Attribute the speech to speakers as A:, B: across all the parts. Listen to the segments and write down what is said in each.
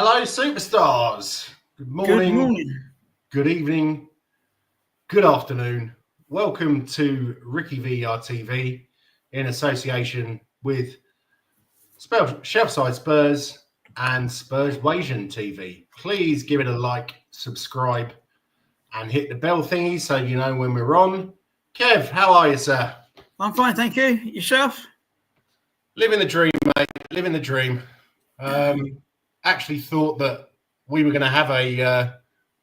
A: Hello, superstars. Good morning,
B: Good morning.
A: good evening, good afternoon. Welcome to RickyVilla TV in association with Shelfside Spurs and Spurswasian TV. Please give it a like, subscribe, and hit the bell thingy so you know when we're on. Kev, how are you, sir?
B: I'm fine, thank you. Yourself?
A: Living the dream, mate. Living the dream. Actually thought that we were going to have a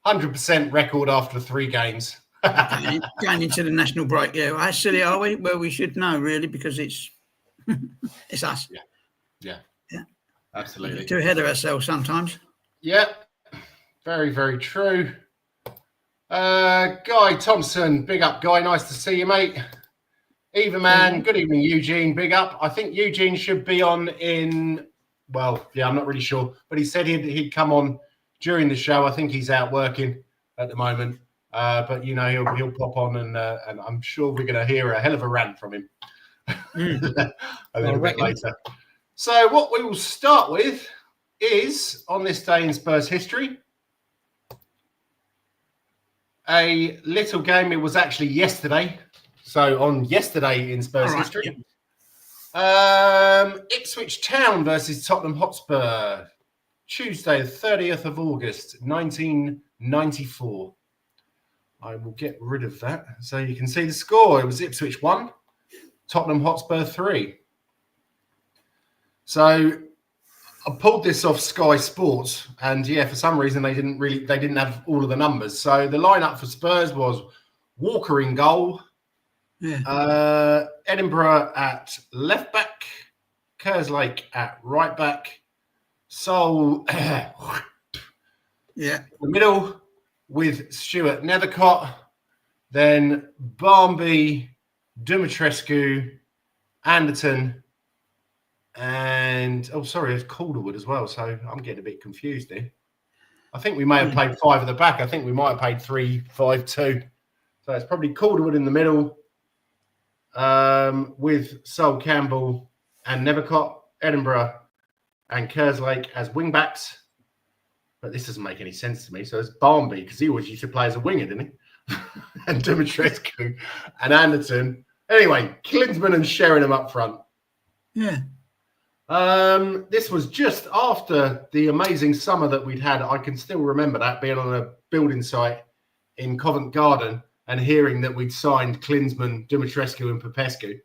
A: 100% record after 3 games.
B: Going into the national break, yeah. How silly are we? Well, we should know, really, because it's us.
A: Yeah. Absolutely.
B: We're too ahead of ourselves sometimes.
A: Yeah, very, very true. Guy Thompson, big up, Guy. Nice to see you, mate. Eva Man, good evening, Eugene. Big up. I think Eugene should be on in... Well, yeah, I'm not really sure, but he said he'd come on during the show. I think he's out working at the moment, but you know he'll pop on, and I'm sure we're going to hear a hell of a rant from him a little bit later. So what we will start with is, on this day in Spurs history, a little game. It was actually yesterday. So on yesterday in Spurs history. Yeah. Ipswich Town versus Tottenham Hotspur, Tuesday, the 30th of August, 1994. I will get rid of that so you can see the score. It was Ipswich 1, Tottenham Hotspur 3. So I pulled this off Sky Sports, and yeah, for some reason they didn't have all of the numbers. So the lineup for Spurs was Walker in goal. Yeah. Edinburgh at left back, Kerslake at right back, Sol the middle with Stuart Nethercott, then Barmby, Dumitrescu, Anderton, and there's Calderwood as well. So I'm getting a bit confused here. I think we may have played 5 at the back. I think we might have played 3-5-2. So it's probably Calderwood in the middle. With Sol Campbell and Nethercott, Edinburgh and Kerslake as wing backs. But this doesn't make any sense to me. So it's Barmby, because he always used to play as a winger, didn't he? And Dumitrescu and Anderton. Anyway, Klinsmann and Sheringham up front.
B: Yeah.
A: This was just after the amazing summer that we'd had. I can still remember that, being on a building site in Covent Garden and hearing that we'd signed Klinsmann, Dumitrescu, and Popescu.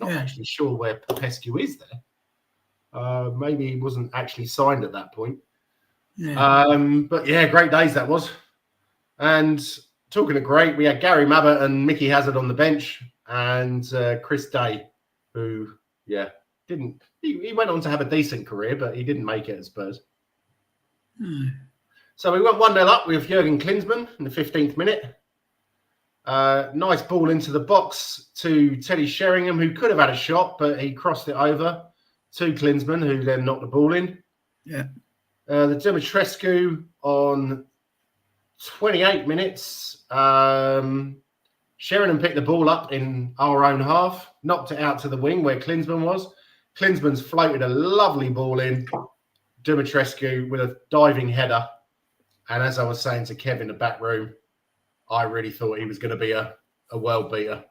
A: Not actually sure where Popescu is there. Maybe he wasn't actually signed at that point. Yeah. But yeah, great days that was. And talking of great, we had Gary Mabbott and Mickey Hazard on the bench, and Chris Day, who, didn't. He went on to have a decent career, but he didn't make it at Spurs. So we went 1-0 up with Jurgen Klinsmann in the 15th minute. Nice ball into the box to Teddy Sheringham, who could have had a shot, but he crossed it over to Klinsmann, who then knocked the ball in. Yeah. The Dumitrescu on 28 minutes. Sheringham picked the ball up in our own half, knocked it out to the wing where Klinsmann was. Klinsmann's floated a lovely ball in. Dumitrescu with a diving header. And as I was saying to Kev in the back room, I really thought he was going to be a world beater.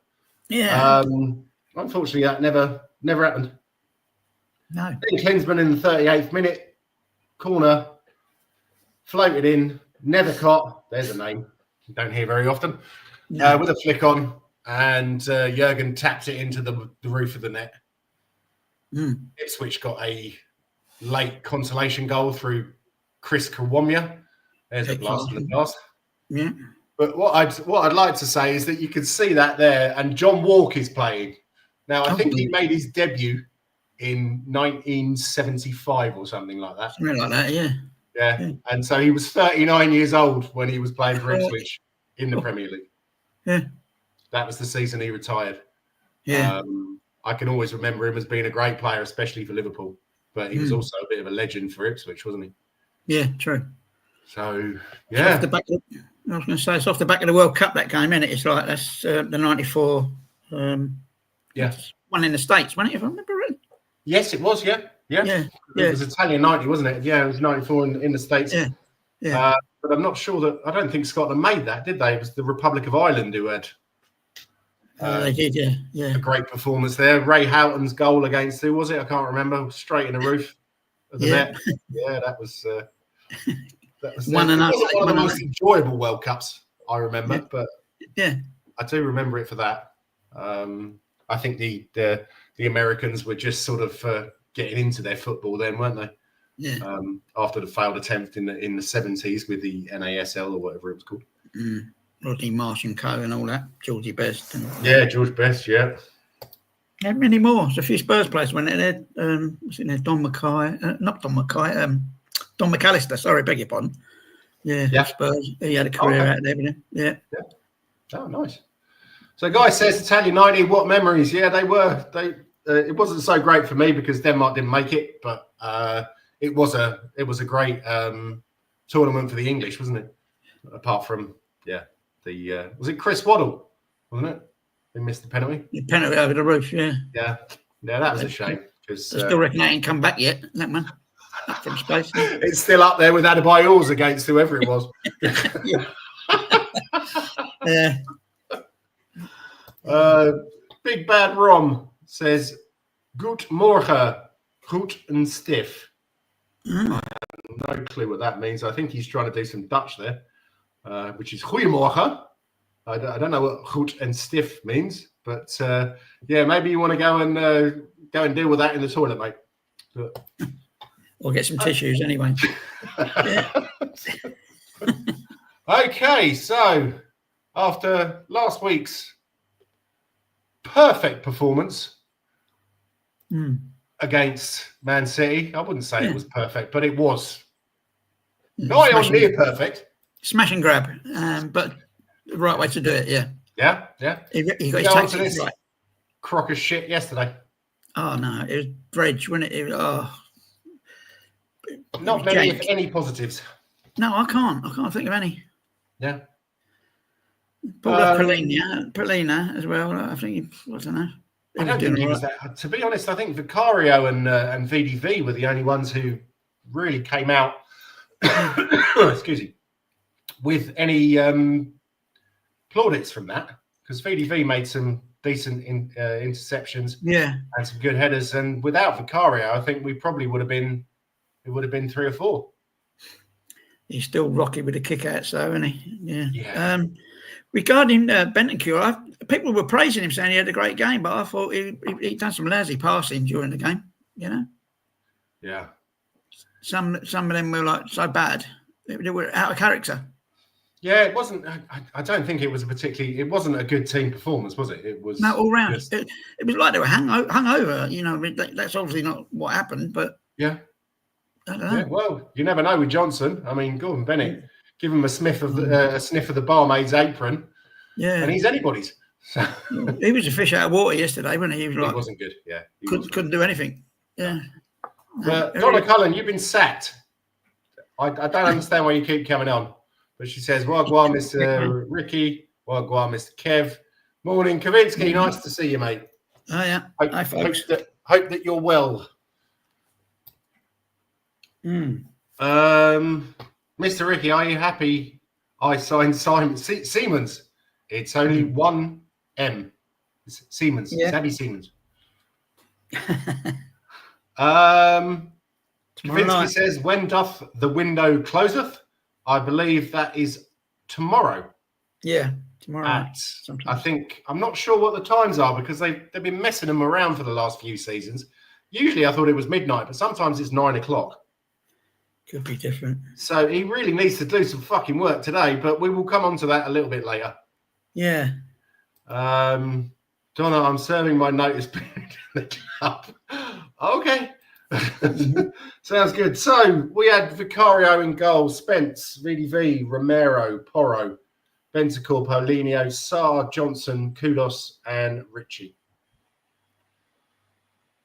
A: Yeah. Unfortunately, that never happened. No. Then Klinsmann in the 38th minute, corner, floated in, Nethercott, there's a name you don't hear very often, with a flick on, and Jurgen tapped it into the roof of the net. Ipswich got a late consolation goal through Chris Kawamia. There's a blast in the past. Yeah. But what I'd like to say is that you can see that there, and John Walk is playing. Now, I think he made his debut in 1975 or something like that.
B: Something like that, yeah.
A: Yeah. And so he was 39 years old when he was playing for Ipswich in the Premier League. Yeah. That was the season he retired. Yeah. I can always remember him as being a great player, especially for Liverpool. But he was also a bit of a legend for Ipswich, wasn't he?
B: Yeah, true.
A: So, yeah.
B: I was going to say, it's off the back of the World Cup, that game, isn't it? It's like that's the 94 one in the States, wasn't it, if I remember right?
A: Yes, it was, yeah. Yeah,
B: Yeah,
A: it was Italian 90, wasn't it? Yeah, it was 94 in the States.
B: yeah, yeah.
A: But I'm not sure that, I don't think Scotland made that, did they? It was the Republic of Ireland who had
B: They did, yeah.
A: a great performance there. Ray Houghton's goal against, who was it? I can't remember. Straight in the roof of the net. Yeah, that was
B: One and
A: it wasn't one of the most enjoyable World Cups I remember, but I do remember it for that. I think the Americans were just sort of getting into their football then, weren't they?
B: Yeah.
A: After the failed attempt in the 70s with the NASL or whatever it was called.
B: Rodney Marsh and Co. and all that. Georgie Best.
A: George Best, yeah.
B: Had many more. There's a few Spurs players went in there. Was in there? Don McAllister. Sorry, beg your pardon. Yeah. Spurs. He had a career out there. Yeah.
A: Oh, nice. So, Guy says Italian 90. What memories? Yeah, they were. It wasn't so great for me because Denmark didn't make it, but it was a great tournament for the English, wasn't it? Apart from was it Chris Waddle, wasn't it? They missed the penalty.
B: The penalty over the roof, yeah.
A: Yeah, that was a shame because
B: I still reckon they ain't come back yet. That man up from space.
A: It's still up there with Adebayor's against whoever it was.
B: Yeah.
A: Big Bad Rom says, "Gut Morgen, goed en stiff." I have no clue what that means. I think he's trying to do some Dutch there, which is Goeiemorgen. I don't know what goed en stiff means, but maybe you want to go and deal with that in the toilet, mate. But,
B: or get some tissues anyway.
A: Okay, so after last week's perfect performance against Man City, I wouldn't say it was perfect, but it was nigh on near perfect.
B: Smash and grab, but the right way to do it, yeah.
A: Yeah.
B: He got his tactics right.
A: Crock of shit yesterday.
B: Oh, no, it was dredge, wasn't it?
A: Not many, if any, positives.
B: No, I can't think of any.
A: Yeah.
B: Pulled up Polina as well. I think, I don't know.
A: I don't think he was that. To be honest, I think Vicario and VDV were the only ones who really came out, excuse me, with any plaudits from that, because VDV made some decent interceptions, and some good headers, and without Vicario, I think we probably would have been 3 or 4.
B: He's still rocky with the kickouts, though, isn't he? Yeah. Regarding Bentancur, people were praising him, saying he had a great game, but I thought he done some lousy passing during the game. You know.
A: Yeah.
B: Some of them were like so bad; they were out of character.
A: Yeah, it wasn't. I don't think it was it wasn't a good team performance, was it? It was
B: all round. It was like they were hungover. You know, that's obviously not what happened, but
A: yeah.
B: I don't know.
A: Yeah, well, you never know with Johnson. I mean, Gordon Bennett, give him a sniff of the barmaid's apron, and he's anybody's. So.
B: He was a fish out of water yesterday, wasn't he? He
A: wasn't good. Yeah,
B: couldn't do anything. Yeah.
A: But Donna Cullen, you've been sacked. I don't understand why you keep coming on. But she says, "Wagwan, Mr. Ricky. Wagwan, Mr. Kev. Morning, Kavinsky. Nice to see you, mate.
B: Oh yeah. Hi, folks.
A: Hope that you're well." Mr. Ricky, are you happy I signed Simon Siemens? It's only 1 M. It's Siemens.
B: Yeah.
A: Sabby Siemens. Kavinsky says, "When doth the window closeth?" I believe that is tomorrow.
B: Yeah, tomorrow.
A: I think, I'm not sure what the times are because they've been messing them around for the last few seasons. Usually I thought it was midnight, but sometimes it's 9 o'clock.
B: Could be different.
A: So he really needs to do some fucking work today, but we will come on to that a little bit later.
B: Yeah.
A: Donna, I'm serving my notice period in the club. Okay. Sounds good. So we had Vicario in goal, Spence, VDV, Romero, Porro, Bentancur, Paulinho, Sarr, Johnson, Kudos, and Richie.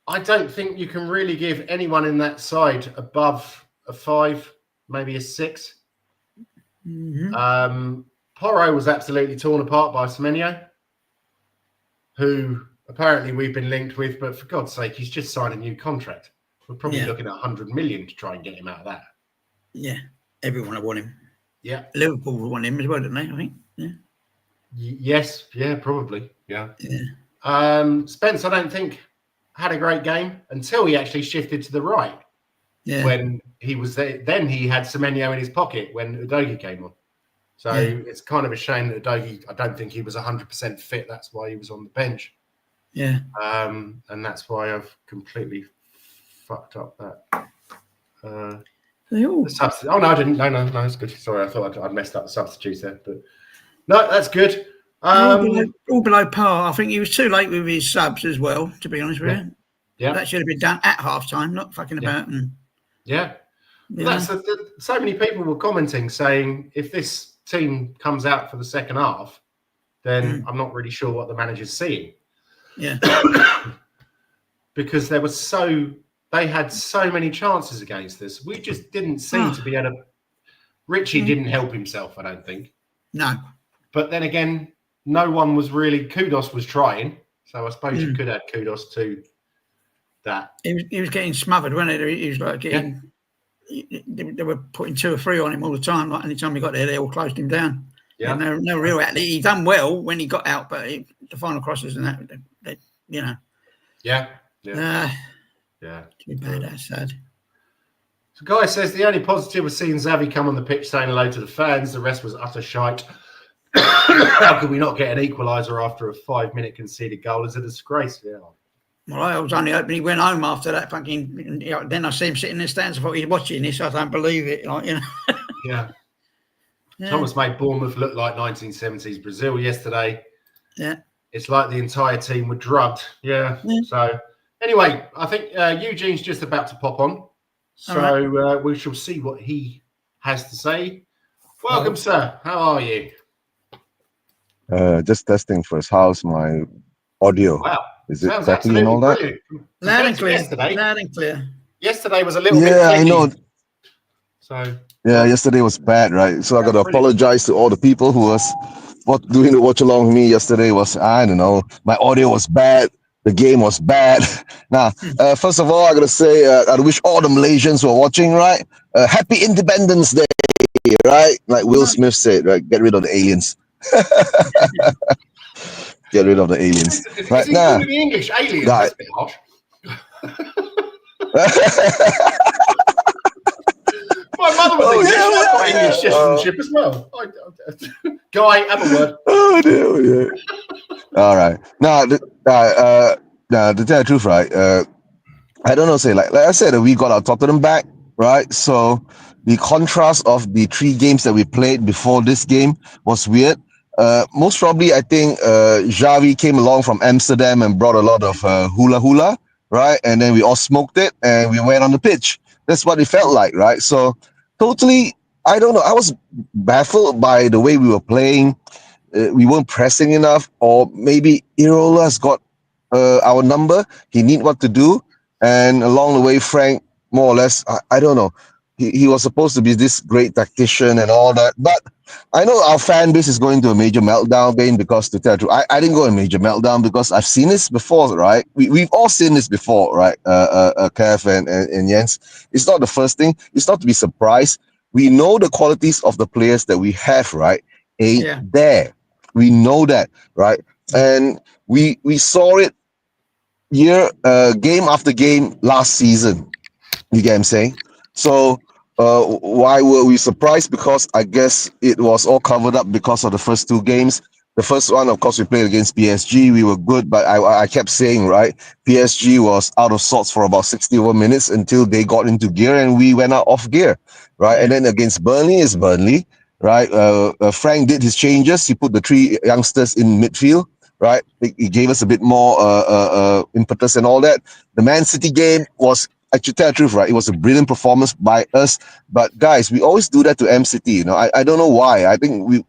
A: I don't think you can really give anyone in that side above a 5, maybe a 6. Porro was absolutely torn apart by Semenyo, who apparently we've been linked with, but for God's sake, he's just signed a new contract. We're probably looking at 100 million to try and get him out of that.
B: Yeah, everyone will want him.
A: Yeah,
B: Liverpool will want him as well, don't they? I think. Yeah.
A: Yes, yeah, probably. Yeah.
B: Yeah.
A: Spence, I don't think had a great game until he actually shifted to the right.
B: Yeah.
A: When he was there, then he had Semenyo in his pocket when Udogie came on. So it's kind of a shame that Udogie, I don't think he was 100% fit. That's why he was on the bench.
B: Yeah.
A: And that's why I've completely fucked up that. Oh no, I didn't. No, it's good. Sorry, I thought I'd messed up the substitutes there, but no, that's good.
B: All below par. I think he was too late with his subs as well, to be honest with you.
A: Yeah.
B: That should have been done at half time, not fucking about.
A: That's so many people were commenting saying if this team comes out for the second half, then I'm not really sure what the manager's seeing.
B: Yeah.
A: Because they had so many chances against us. We just didn't seem to be able to. Richie didn't help himself, I don't think.
B: No.
A: But then again, no one was really. Kudos was trying, so I suppose you could add kudos to that.
B: He was getting smothered, wasn't he? He was like getting. They were putting 2 or 3 on him all the time. Like anytime he got there, they all closed him down. Yeah, no real outlet. He done well when he got out, but the final crosses and that, you know.
A: Yeah.
B: Too bad. That's sad.
A: So, Guy says the only positive was seeing Xavi come on the pitch saying hello to the fans. The rest was utter shite. How could we not get an equaliser after a 5-minute conceded goal? It's a disgrace. Yeah.
B: Well, I was only hoping he went home after that fucking. Then I see him sitting in the stands. I thought he's watching this. I don't believe it. Like, you know.
A: Yeah. Thomas made Bournemouth look like 1970s Brazil yesterday.
B: Yeah.
A: It's like the entire team were drugged. Yeah. So, anyway, I think Eugene's just about to pop on. So we shall see what he has to say. Welcome, sir. How are you?
C: Just testing first. How's my audio?
A: Wow.
C: Is it crackly and all that?
A: Brilliant.
B: Loud and clear.
A: Yesterday.
B: Loud and clear.
A: Yesterday was a little bit.
C: Yeah, I know.
A: So.
C: Yeah, yesterday was bad, right? So I got to apologize to all the people who was doing the watch along with me yesterday. I don't know, my audio was bad. The game was bad. Now, first of all, I got to say, I wish all the Malaysians who are watching, right? Happy Independence Day, right? Like Will Smith said, right? Get rid of the aliens. Get rid of the aliens.
A: Is he calling the English aliens?
C: Right.
A: That's a bit harsh. My mother was English. I got English citizenship as well. Guy, have a word.
C: Oh, dear. All right. Now, to tell the truth, right? I don't know. Say like I said, we got our Tottenham back, right? So the contrast of the 3 games that we played before this game was weird. Most probably, I think Xavi came along from Amsterdam and brought a lot of hula, right? And then we all smoked it and we went on the pitch. That's what it felt like, right? So totally, I don't know. I was baffled by the way we were playing. We weren't pressing enough, or maybe Irola's got our number. He knew what to do. And along the way, Frank, more or less, I don't know. He was supposed to be this great tactician and all that. But I know our fan base is going to a major meltdown, Bane, because to tell the truth, I didn't go a major meltdown because I've seen this before, right? We've all seen this before, right? Kev and Jens. It's not the first thing. It's not to be surprised. We know the qualities of the players that we have, right? There. We know that, right? And we saw it game after game last season. You get what I'm saying? So why were we surprised? Because I guess it was all covered up because of the first 2 games. The first one, of course, we played against PSG. We were good, but I kept saying, right, PSG was out of sorts for about 61 minutes until they got into gear and we went out off gear, right? And then against Burnley is Burnley, right? Frank did his changes. He put the 3 youngsters in midfield, right? He gave us a bit more impetus and all that. The Man City game was, actually, tell the truth, right? It was a brilliant performance by us. But guys, we always do that to MCT. You know, I don't know why. I think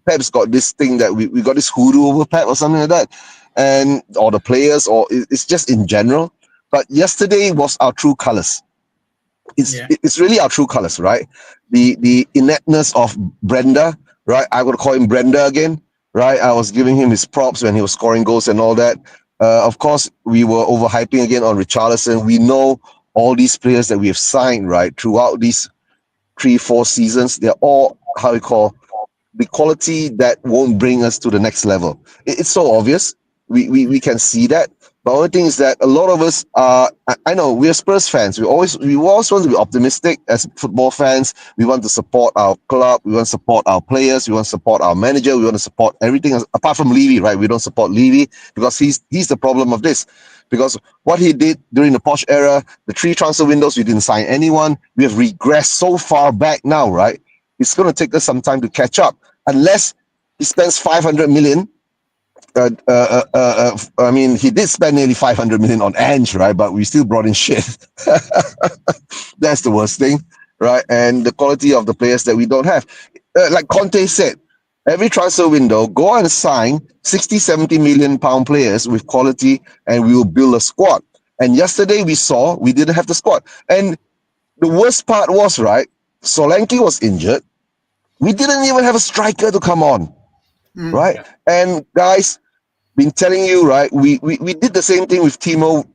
C: Pep's got this thing that we got this hoodoo over Pep or something like that, and or the players, or it's just in general. But yesterday was our true colors. It's really our true colors, right? The ineptness of Brenda, right? I would call him Brenda again, right? I was giving him his props when he was scoring goals and all that. Of course, we were overhyping again on Richarlison. We know all these players that we have signed, right, throughout these 3-4 seasons, they're all how you call the quality that won't bring us to the next level. It's so obvious. We can see that. But the only thing is that a lot of us are, I know we're Spurs fans. We always want to be optimistic as football fans. We want to support our club. We want to support our players. We want to support our manager. We want to support everything else, apart from Levy, right? We don't support Levy because he's the problem of this. Because what he did during the Posh era, the 3 transfer windows, we didn't sign anyone. We have regressed so far back now, right? It's going to take us some time to catch up. Unless he spends 500 million. I mean, he did spend nearly 500 million on Ange, right? But we still brought in shit. That's the worst thing, right? And the quality of the players that we don't have. Like Conte said, every transfer window, go and sign 60, 70 million pound players with quality and we will build a squad. And yesterday we saw we didn't have the squad. And the worst part was, right, Solanke was injured. We didn't even have a striker to come on, right? And guys, been telling you, right, we did the same thing with Timo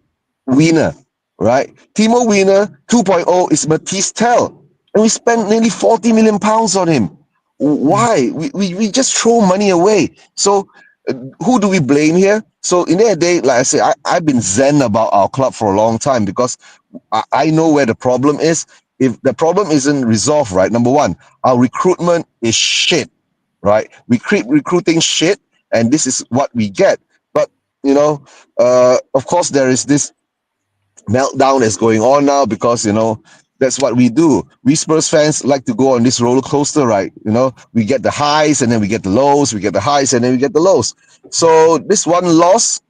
C: Werner, right? Timo Werner 2.0 is Matisse Tell. And we spent nearly 40 million pounds on him. Why? We just throw money away. So who do we blame here? So in the day, like I say, I've been zen about our club for a long time because I know where the problem is. If the problem isn't resolved, right, number one, our recruitment is shit, right? We keep recruiting shit, and this is what we get. But, you know, of course, there is this meltdown that's going on now because, you know, that's what we do. We Spurs fans like to go on this roller coaster, right? You know, we get the highs and then we get the lows, we get the highs and then we get the lows. So this one loss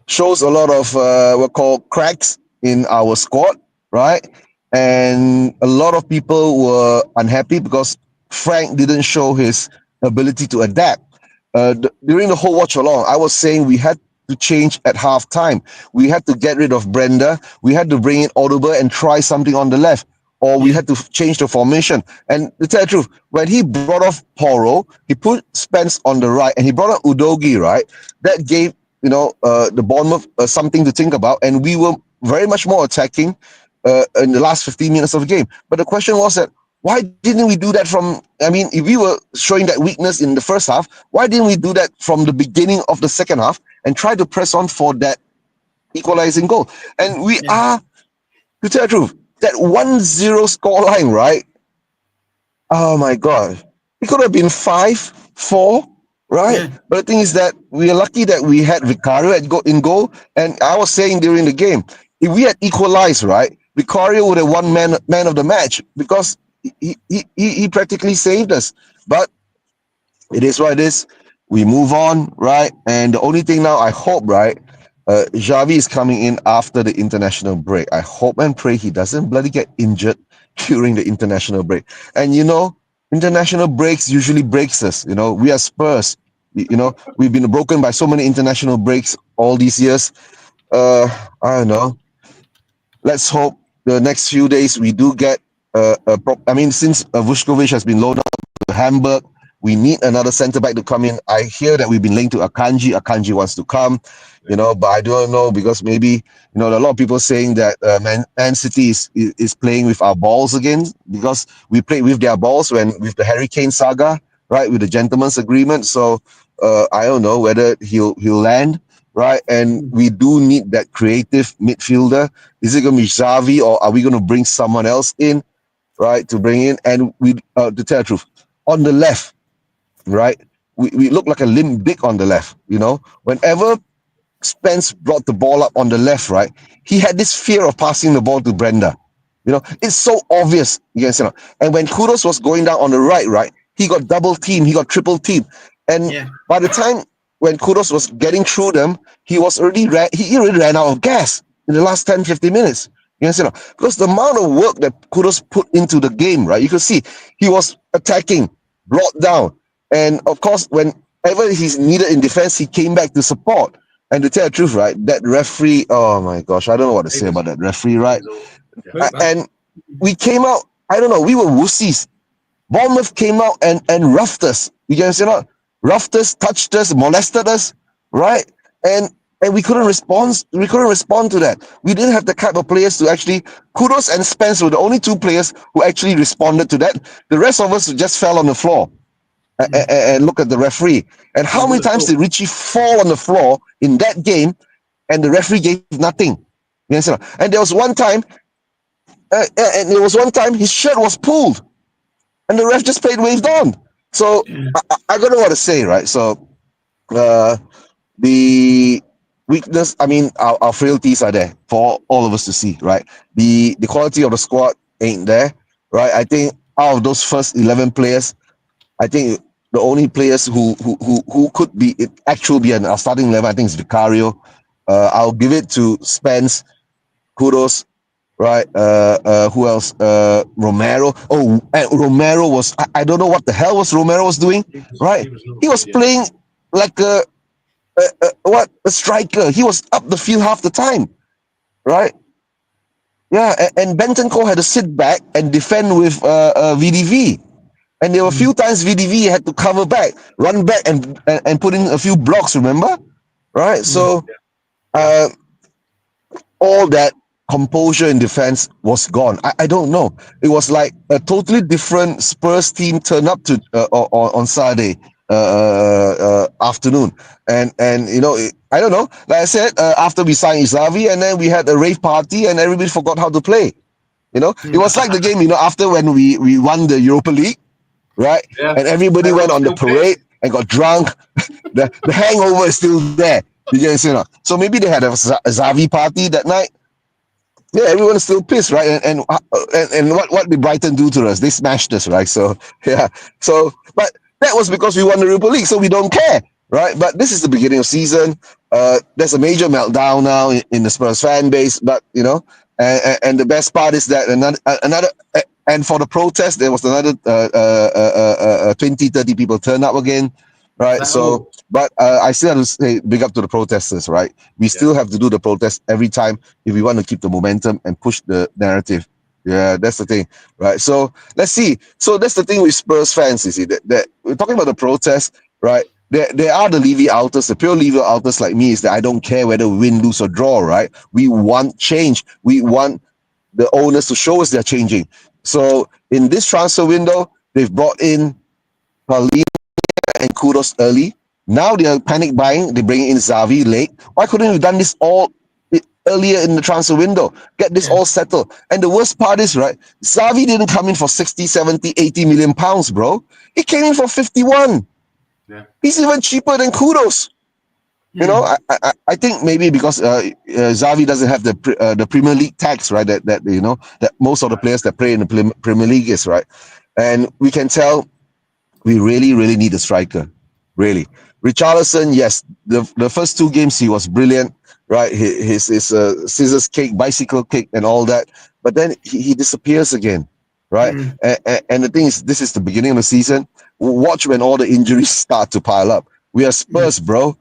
C: shows a lot of what called cracks in our squad, right? And a lot of people were unhappy because Frank didn't show his ability to adapt. During the whole watch along, I was saying we had to change at halftime. We had to get rid of Brenda. We had to bring in Audible and try something on the left. Or we had to change the formation. And to tell the truth, when he brought off Poro, he put Spence on the right and he brought up Udogi, right? That gave, you know, the Bournemouth something to think about. And we were very much more attacking in the last 15 minutes of the game. But the question was that, why didn't we do that from, I mean, if we were showing that weakness in the first half, why didn't we do that from the beginning of the second half and try to press on for that equalizing goal? And we are, to tell the truth, that 1-0 scoreline, right? Oh my God. It could have been 5-4, right? Yeah. But the thing is that we are lucky that we had Vicario in goal. And I was saying during the game, if we had equalized, right, Vicario would have won man of the match because he practically saved us. But it is what it is. We move on, right? And the only thing now I hope, right, Xavi is coming in after the international break. I hope and pray he doesn't bloody get injured during the international break. And you know, international breaks usually breaks us. You know, we are Spurs. You know, we've been broken by so many international breaks all these years. I don't know. Let's hope the next few days we do get I mean, since Vuskovic has been loaned out to Hamburg, we need another centre back to come in. I hear that we've been linked to Akanji. Akanji wants to come, you know, but I don't know because maybe, you know, a lot of people saying that Man City is playing with our balls again because we played with their balls with the Harry Kane saga, right, with the gentleman's agreement. So I don't know whether he'll land. Right, and we do need that creative midfielder. Is it going to be Xavi or are we going to bring someone else in, right, to bring in? And we, to tell the truth, on the left, right, we look like a limp dick on the left, you know. Whenever Spence brought the ball up on the left, right, he had this fear of passing the ball to Brenda. You know, it's so obvious. You know? And when Kudus was going down on the right, he got double teamed, he got triple teamed. And by the time when Kudus was getting through them, he already ran out of gas in the last 10, 15 minutes. You know, because the amount of work that Kudus put into the game, right? You could see he was attacking, brought down. And of course, whenever he's needed in defense, he came back to support. And to tell the truth, right, that referee, oh my gosh, I don't know what to say about that referee, right? And we came out, I don't know, we were wussies. Bournemouth came out and roughed us. You guys, you know, roughed us, touched us, molested us, right? And and we couldn't respond. We couldn't respond to that. We didn't have the type of players to actually. Kudos and Spence were the only two players who actually responded to that. The rest of us just fell on the floor and look at the referee. And how many times did Richie fall on the floor in that game, and the referee gave nothing? Yes, sir. And there was one time, his shirt was pulled, and the ref just played waved on. So I don't know what to say, right? So the weakness, I mean, our frailties are there for all of us to see, right? The quality of the squad ain't there, right? I think out of those first 11 players, I think the only players who could be our starting 11, I think, is Vicario. I'll give it to Spence. Kudos, right? Who else? Romero. Oh, and Romero was, I don't know what the hell Romero was doing, right? He was playing like a striker. He was up the field half the time, right? Yeah, and Bentancur had to sit back and defend with VDV. And there were a few times VDV had to cover back, run back, and put in a few blocks, remember? Right? So all that composure in defense was gone. I don't know. It was like a totally different Spurs team turned up to on Saturday afternoon. And you know, I don't know. Like I said, after we signed Xavi, and then we had a rave party, and everybody forgot how to play. You know, it was like the game, you know, after when we won the Europa League, right? Yeah. And everybody went on the parade and got drunk. the hangover is still there. You guys, you know. So maybe they had a Xavi party that night. Yeah, everyone is still pissed, right? And what did Brighton do to us? They smashed us, right? So yeah. So but that was because we won the Europa League, so we don't care, right? But this is the beginning of season. There's a major meltdown now in the Spurs fan base, but you know, and the best part is that another and for the protest there was another 20-30 people turn up again, right? So but I still have to say big up to the protesters, right? We still have to do the protest every time if we want to keep the momentum and push the narrative. Yeah, that's the thing, right? So let's see. So that's the thing with Spurs fans, you see, that we're talking about the protest, right? There are the Levy outers, the pure Levy outers like me, is that I don't care whether we win, lose, or draw, right? We want change. We want the owners to show us they're changing. So in this transfer window, they've brought in Paulina and Kudos early. Now they're panic buying. They bring in Xavi late. Why couldn't we have done this all earlier in the transfer window? Get this all settled. And the worst part is, right, Xavi didn't come in for 60, 70, 80 million pounds, bro. He came in for 51. Yeah. He's even cheaper than Kudos. You know, I think maybe because Xavi doesn't have the Premier League tax, right? That you know that most of the players that play in the Premier League is, right, and we can tell we really need a striker. Really, Richarlison, yes, the first two games he was brilliant, right? His scissors kick, bicycle kick, and all that, but then he disappears again, right? And the thing is, this is the beginning of the season. Watch when all the injuries start to pile up. We are Spurs, bro.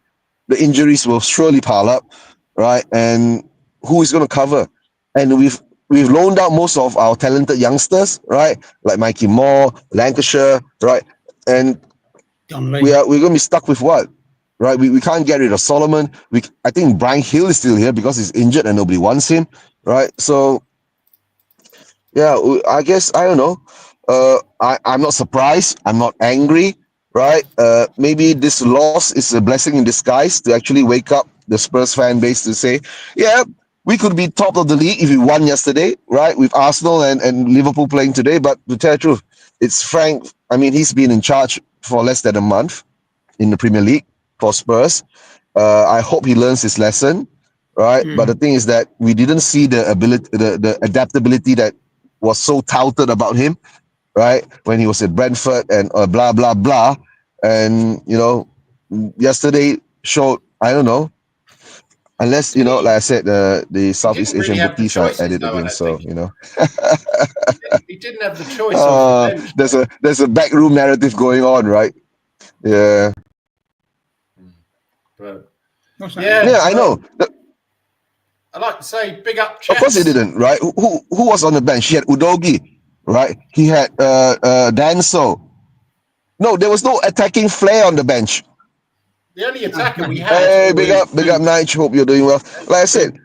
C: The injuries will surely pile up, right? And who is going to cover? And we've loaned out most of our talented youngsters, right? Like Mikey Moore, Lancashire, right? And we're going to be stuck with what, right? We can't get rid of Solomon. I think Brian Hill is still here because he's injured and nobody wants him, right? So yeah, I guess I don't know. I'm not surprised. I'm not angry. Right? Maybe this loss is a blessing in disguise to actually wake up the Spurs fan base to say, yeah, we could be top of the league if we won yesterday, right? With Arsenal and Liverpool playing today. But to tell the truth, it's Frank. I mean, he's been in charge for less than a month in the Premier League for Spurs. I hope he learns his lesson, right? But the thing is that we didn't see the ability, the adaptability that was so touted about him, right? When he was at Brentford and blah, blah, blah. And, you know, yesterday showed, I don't know, unless, you know, like I said, the Southeast Asian bookies are at it again. So, you know.
A: He didn't have the choice.
C: There's a backroom narrative going on, right? Yeah.
A: But,
C: yeah, I know.
A: I'd like to say big up Chess.
C: Of course he didn't, right? Who was on the bench? He had Udogi, right? He had Danso. No, there was no attacking flair on the bench.
A: The only attacker we had.
C: Hey, big up, Nige. Hope you're doing well. Like I said,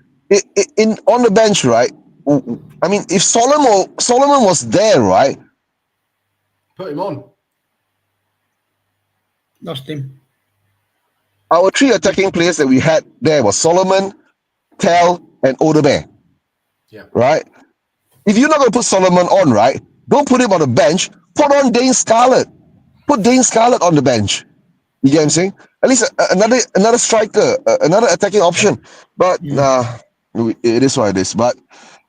C: on the bench, right? I mean, if Solomon was there, right?
A: Put him on.
B: Lost him.
C: Our 3 attacking players that we had there was Solomon, Tel, and Odebear.
A: Yeah.
C: Right? If you're not going to put Solomon on, right? Don't put him on the bench. Put on Dane Scarlett. Put Dane Scarlett on the bench. You get what I'm saying? At least another striker, another attacking option. But nah, it is what it is. But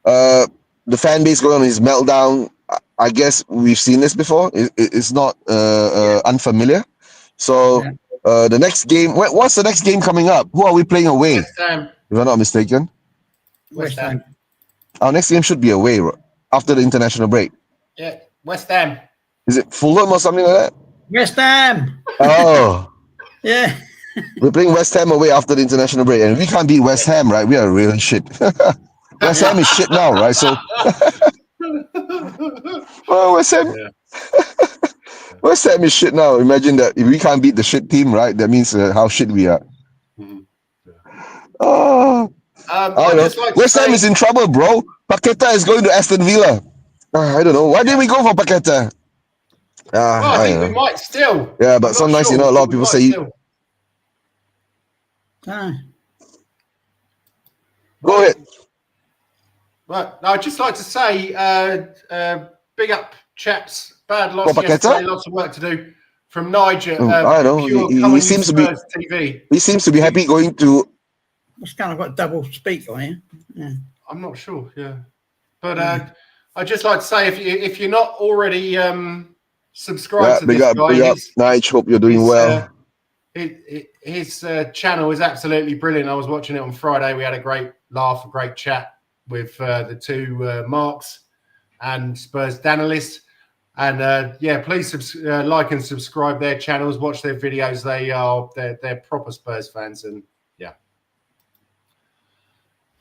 C: the fan base going on his meltdown. I guess we've seen this before. It's not unfamiliar. So the next game, what's the next game coming up? Who are we playing away?
A: West Ham.
C: If I'm not mistaken.
B: West Ham.
C: Our next game should be away after the international break.
A: Yeah, West Ham.
C: Is it Fulham or something like that?
B: West Ham.
C: Oh.
B: Yeah.
C: We're playing West Ham away after the international break. And if we can't beat West Ham, right, we are really shit. West Ham is shit now, right? So, West Ham. West Ham is shit now. Imagine that if we can't beat the shit team, right, that means how shit we are. Oh. I don't know. West Ham is in trouble, bro. Paqueta is going to Aston Villa. I don't know. Why didn't we go for Paqueta?
A: I think we might still.
C: Yeah, but sometimes, a lot of people say... Go ahead.
A: Right. I'd just like to say, big up, chaps. Bad loss yesterday. Lots of work to do. From Niger.
C: I don't know. He seems to be... TV. He seems to be happy going to...
B: It's kind of got double speak on here. Yeah.
A: I'm not sure. Yeah, but I'd just like to say if you're not already subscribed to this guy,
C: big up. Nige, hope you're doing well.
A: His channel is absolutely brilliant. I was watching it on Friday. We had a great laugh, a great chat with the 2 Marks and Spurs Danalist. And please like and subscribe their channels. Watch their videos. They're proper Spurs fans and.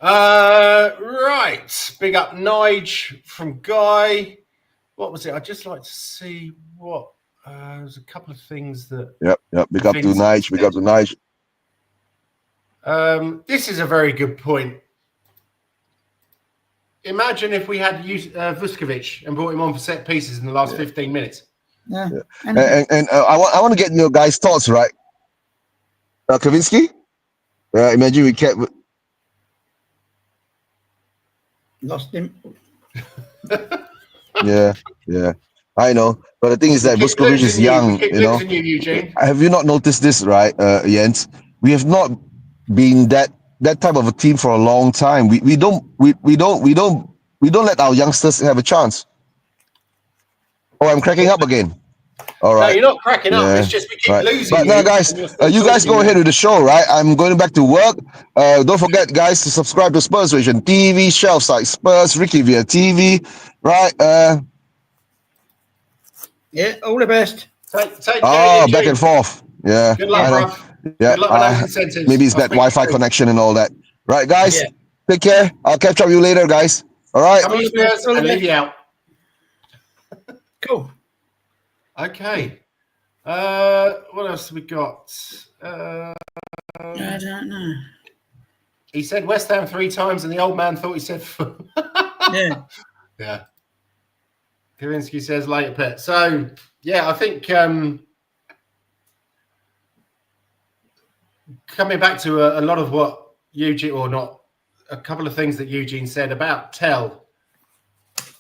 A: Right. Big up Nige from Guy. What was it? I'd just like to see what there's a couple of things that
C: Yep. Big up to Nige. Big up to Nige.
A: This is a very good point. Imagine if we had Vuskovic and brought him on for set pieces in the last 15 minutes.
B: Yeah.
C: And I want to get your guys' thoughts, right? Kavinsky? Imagine we kept
B: lost him.
C: Yeah. I know. But the thing is that Vuskovic is young, Have you not noticed this, right, Jens? We have not been that type of a team for a long time. We don't let our youngsters have a chance. Oh, I'm cracking up again. All right.
A: No, you're not cracking up. It's just we keep losing.
C: But no, guys, you guys go ahead with the show, right? I'm going back to work. Don't forget, guys, to subscribe to Spurs Vision TV, Shelf Site Spurs, RickyVilla TV, right?
B: Yeah, all the best.
A: Take care,
C: back and forth. Yeah.
A: Good luck, bro.
C: Yeah.
A: Good luck with incentives.
C: Maybe it's that Wi-Fi connection and all that. Right, guys? Yeah. Take care. I'll catch up with you later, guys. All right?
A: Come on, Spurs, and leave you out.
B: Cool.
A: Okay. What else have we got?
B: I don't know.
A: He said West Ham 3 times, and the old man thought he said. Yeah. Kavinsky says later, Pet. So I think coming back to a lot of what Eugene, or not, a couple of things that Eugene said about Tell.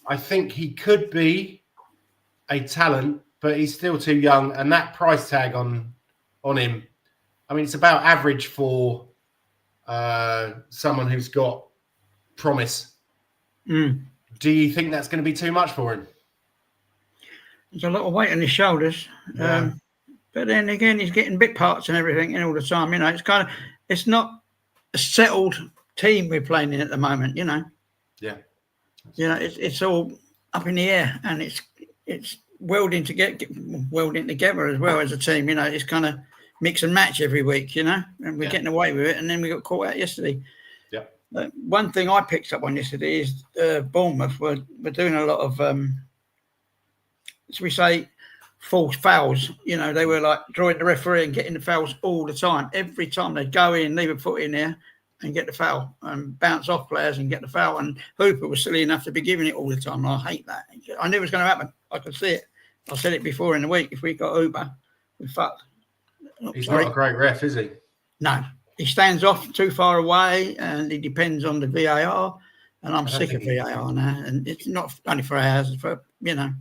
A: I think he could be a talent, but he's still too young, and that price tag on him, I mean, it's about average for someone who's got promise. Do you think that's going to be too much for him?
B: There's a lot of weight on his shoulders, but then again, he's getting bit parts and everything, and all the time. It's not a settled team we're playing in at the moment. Yeah. It's all up in the air, and it's welding together as well as a team. It's kind of mix and match every week. And we're getting away with it, and then we got caught out yesterday. Yeah. One thing I picked up on yesterday is Bournemouth were doing a lot of, should we say, false fouls. You know, they were like drawing the referee and getting the fouls all the time. Every time they'd go in, leave a foot in there and get the foul and bounce off players and get the foul. And Hooper was silly enough to be giving it all the time. I hate that. I knew it was going to happen. I could see it. I said it before in the week. If we got Hooper, we fucked.
A: He's not a great ref, is he?
B: No. He stands off too far away and he depends on the VAR. And I'm sick of VAR now. And it's not only for ours, it's for, you know.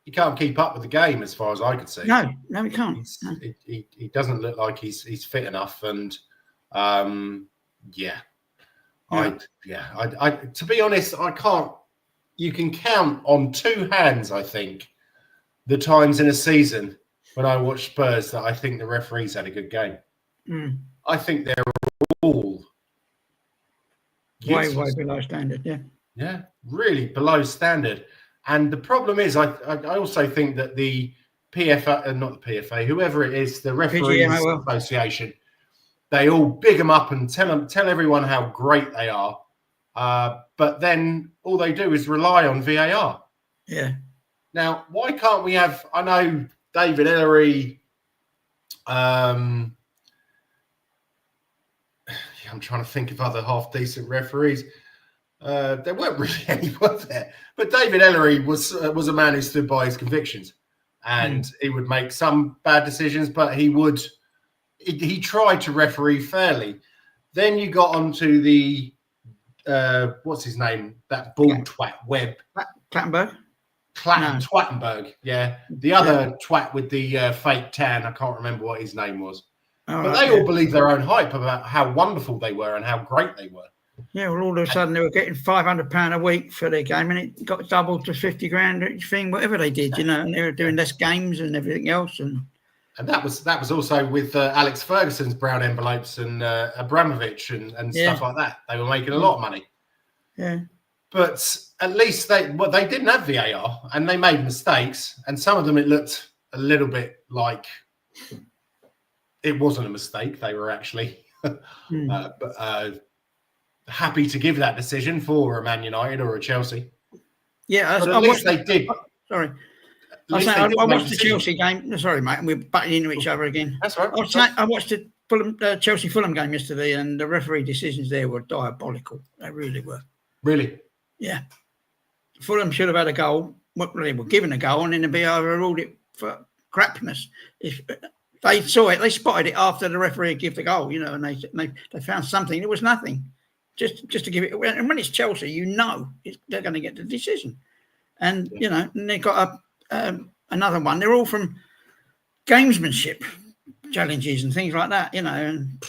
A: He can't keep up with the game as far as I could see.
B: No, he can't.
A: He doesn't look like he's fit enough. And to be honest, I can't. You can count on two hands, I think, the times in a season when I watch Spurs that I think the referees had a good game. I think they're all
B: way below standard.
A: Yeah, really below standard. And the problem is, I also think that the PFA, not the PFA, whoever it is, the Referees Association, they all big them up and tell everyone how great they are. But then all they do is rely on VAR.
B: Yeah.
A: Now, why can't we have? I know David Ellery. I'm trying to think of other half decent referees. There weren't really any, was there? But David Ellery was a man who stood by his convictions, and he would make some bad decisions, but he tried to referee fairly. Then you got onto the what's his name? That bald twat Webb. Twattenberg. Yeah, the other twat with the fake tan. I can't remember what his name was. But they all believed their own hype about how wonderful they were and how great they were.
B: Yeah, well, all of a sudden they were getting £500 a week for their game, and it got doubled to 50 grand each thing, whatever they did, you know, and they were doing less games and everything else. And
A: that was also with Alex Ferguson's brown envelopes and Abramovich and stuff like that. They were making a lot of money.
B: Yeah.
A: But at least they didn't have VAR, and they made mistakes, and some of them it looked a little bit like it wasn't a mistake. They were actually happy to give that decision for a Man United or a Chelsea.
B: Yeah,
A: at least they did.
B: Sorry. I watched the Chelsea game. Sorry, mate, and we're butting into each other again.
A: That's right.
B: I watched the Chelsea-Fulham game yesterday, and the referee decisions there were diabolical. They really were.
A: Really?
B: Yeah. Fulham should have had a goal. Well, they were given a goal, and then the VAR ruled it for crapness. If they saw it, they spotted it after the referee gave the goal, you know, and they found something. It was nothing. Just to give it. And when it's Chelsea, you know they're going to get the decision. And, you know, and they got another one. They're all from gamesmanship challenges and things like that, you know. And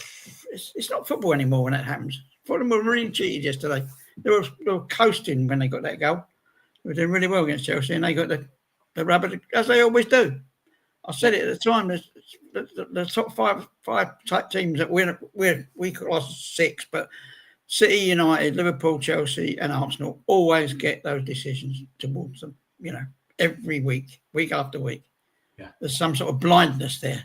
B: it's not football anymore when that happens. Fulham were really cheated yesterday. They were coasting when they got that goal. They were doing really well against Chelsea, and they got the rubber, as they always do. I said it at the time. The top five type teams that we lost 6, but City, United, Liverpool, Chelsea, and Arsenal always get those decisions towards them. You know, every week after week.
A: Yeah,
B: there's some sort of blindness there.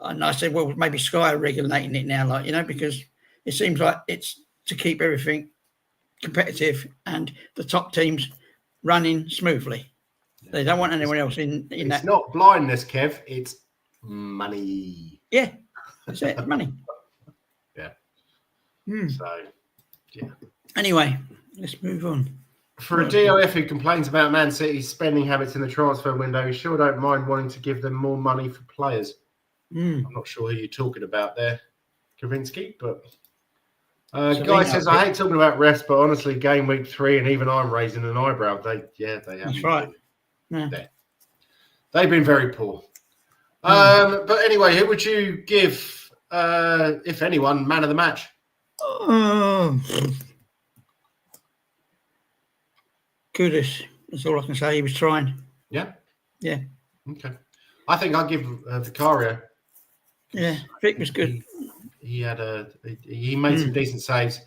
B: And I said, well, maybe Sky are regulating it now, like, you know, because it seems like it's to keep everything competitive and the top teams running smoothly. Yeah. They don't want anyone else in that.
A: It's not blindness, Kev. It's money.
B: Yeah, that's it. Money.
A: Yeah. So, yeah.
B: Anyway, let's move on.
A: For a DOF who complains about Man City's spending habits in the transfer window, sure don't mind wanting to give them more money for players. I'm not sure who you're talking about there, Kavinsky, but Guy says, I hate talking about rest, but honestly, game week 3, and even I'm raising an eyebrow. They have.
B: That's right. Yeah.
A: They've been very poor. But anyway, who would you give, if anyone, man of the match?
B: Kudos. That's all I can say. He was trying.
A: Yeah?
B: Yeah.
A: Okay. I think I'll give Vicario.
B: Yeah, Vic was good.
A: He made some decent saves.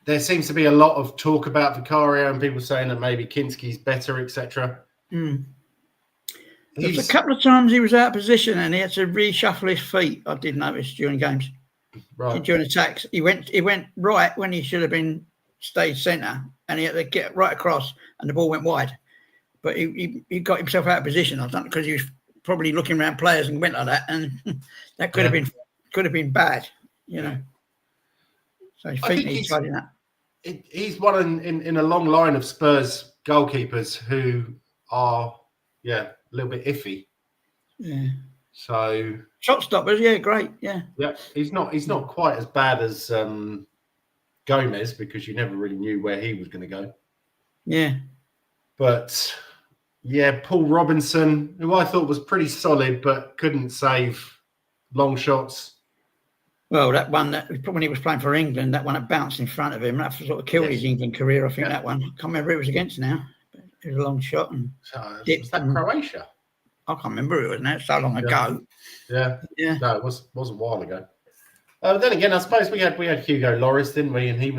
A: There seems to be a lot of talk about Vicario and people saying that maybe Kinski's better, etc.
B: There's a couple of times he was out of position and he had to reshuffle his feet. I did notice during games, during attacks. He went right when he should have been stayed centre, and he had to get right across, and the ball went wide. but he got himself out of position. I don't know, because he was probably looking around players and went like that, and that could have been bad, you know. So I think he's tried that.
A: He's one in a long line of Spurs goalkeepers who are a little bit iffy.
B: Yeah.
A: So
B: shot stoppers, great, yeah.
A: Yeah, he's not quite as bad as Gomez, because you never really knew where he was going to go.
B: Yeah.
A: But Paul Robinson, who I thought was pretty solid, but couldn't save long shots.
B: Well, that one that when he was playing for England, that one that bounced in front of him, that sort of killed his England career. I think that one. I can't remember who it was against now. But it was a long shot and
A: was that Croatia?
B: I can't remember who it was now. It's so long ago.
A: Yeah. No, it was a while ago. Then again, I suppose we had Hugo Lloris, didn't we? And he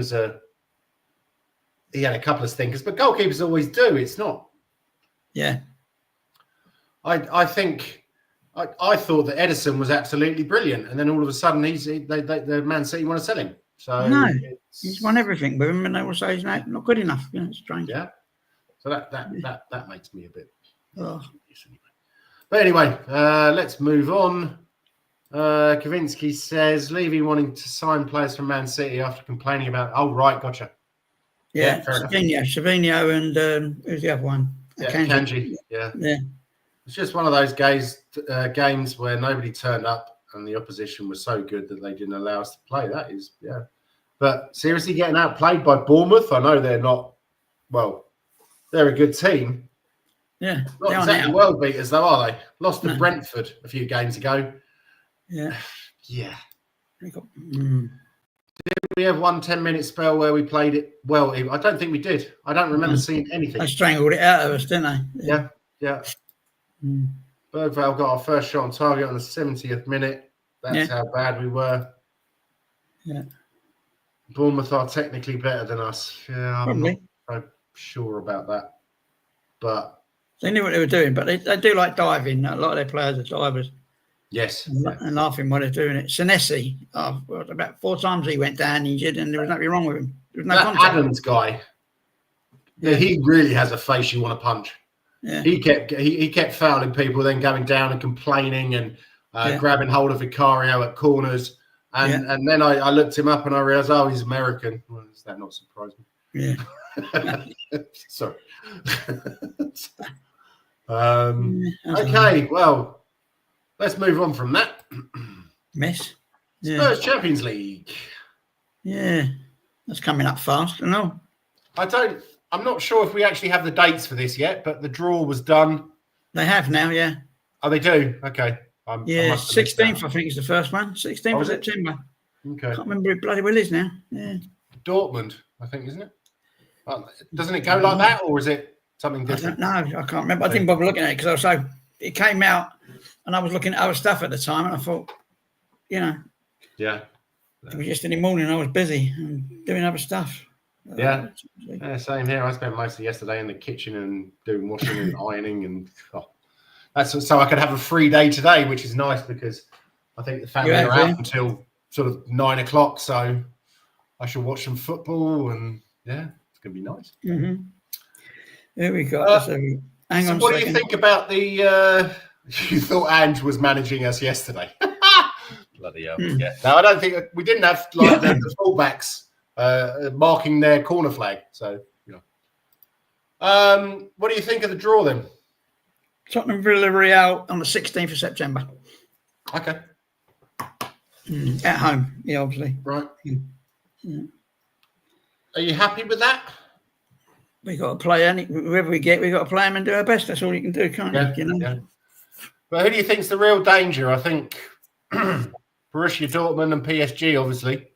A: had a couple of stinkers, but goalkeepers always do. It's not.
B: Yeah.
A: I think. I thought that Edison was absolutely brilliant, and then all of a sudden the Man City want to sell him. So
B: no, he's won everything with him, and they will say he's not good enough. It's strange.
A: Yeah, so that makes me a bit.
B: Oh.
A: But anyway, let's move on. Kavinsky says Levy wanting to sign players from Man City after complaining about. Oh right, gotcha.
B: Yeah, Savinho, and who's the other one?
A: Kanji. Yeah. It's just one of those games where nobody turned up and the opposition was so good that they didn't allow us to play. That is, But seriously, getting outplayed by Bournemouth, I know they're not, they're a good team.
B: Yeah.
A: Not exactly world beaters, though, are they? Lost to Brentford a few games ago.
B: Yeah.
A: Yeah. Did we have 1 10-minute spell where we played it well? I don't think we did. I don't remember seeing anything.
B: They strangled it out of us, didn't they?
A: Yeah. Bergvall got our first shot on target on the 70th minute. That's how bad we were.
B: Yeah.
A: Bournemouth are technically better than us. Yeah, I'm not so sure about that. But
B: they knew what they were doing, but they do like diving. A lot of their players are divers.
A: Yes.
B: And laughing while they're doing it. Senesi, about 4 times he went down injured, and there was nothing wrong with him. There was no contact.
A: Adams guy, he really has a face you want to punch.
B: Yeah.
A: He kept fouling people, then going down and complaining and grabbing hold of Vicario at corners. And then I looked him up and I realised, he's American. Well, does that not surprise me?
B: Yeah.
A: Sorry. Okay, well, let's move on from that.
B: Mess. Yeah.
A: Spurs Champions League.
B: Yeah, that's coming up fast. I know.
A: I'm not sure if we actually have the dates for this yet, but the draw was done.
B: They have now, yeah.
A: Oh, they do? Okay.
B: 16th, I think, is the first one. 16th of September.
A: Okay.
B: I can't remember who bloody well is now. Yeah.
A: Dortmund, I think, isn't it? Doesn't it go like that, or is it something different?
B: I don't know. I can't remember. I didn't bother looking at it because it came out and I was looking at other stuff at the time and I thought,
A: Yeah.
B: It was just in the morning. I was busy and doing other stuff.
A: Yeah, same here. I spent most of yesterday in the kitchen and doing washing and ironing, and that's so I could have a free day today, which is nice because I think the family are out until sort of 9 o'clock. So I shall watch some football, and it's gonna be nice.
B: Mm-hmm. There we go. Hang on.
A: What do you think about the? You thought Ange was managing us yesterday? Bloody hell! Yeah. No, I don't think we didn't have the fullbacks. Marking their corner flag. So, what do you think of the draw then?
B: Tottenham Villarreal on the 16th of September.
A: Okay.
B: At home, obviously.
A: Right.
B: Yeah.
A: Are you happy with that?
B: We got to play whoever we get. We got to play them and do our best. That's all you can do, can't you?
A: Yeah. But who do you think's the real danger? I think Borussia Dortmund and PSG, obviously.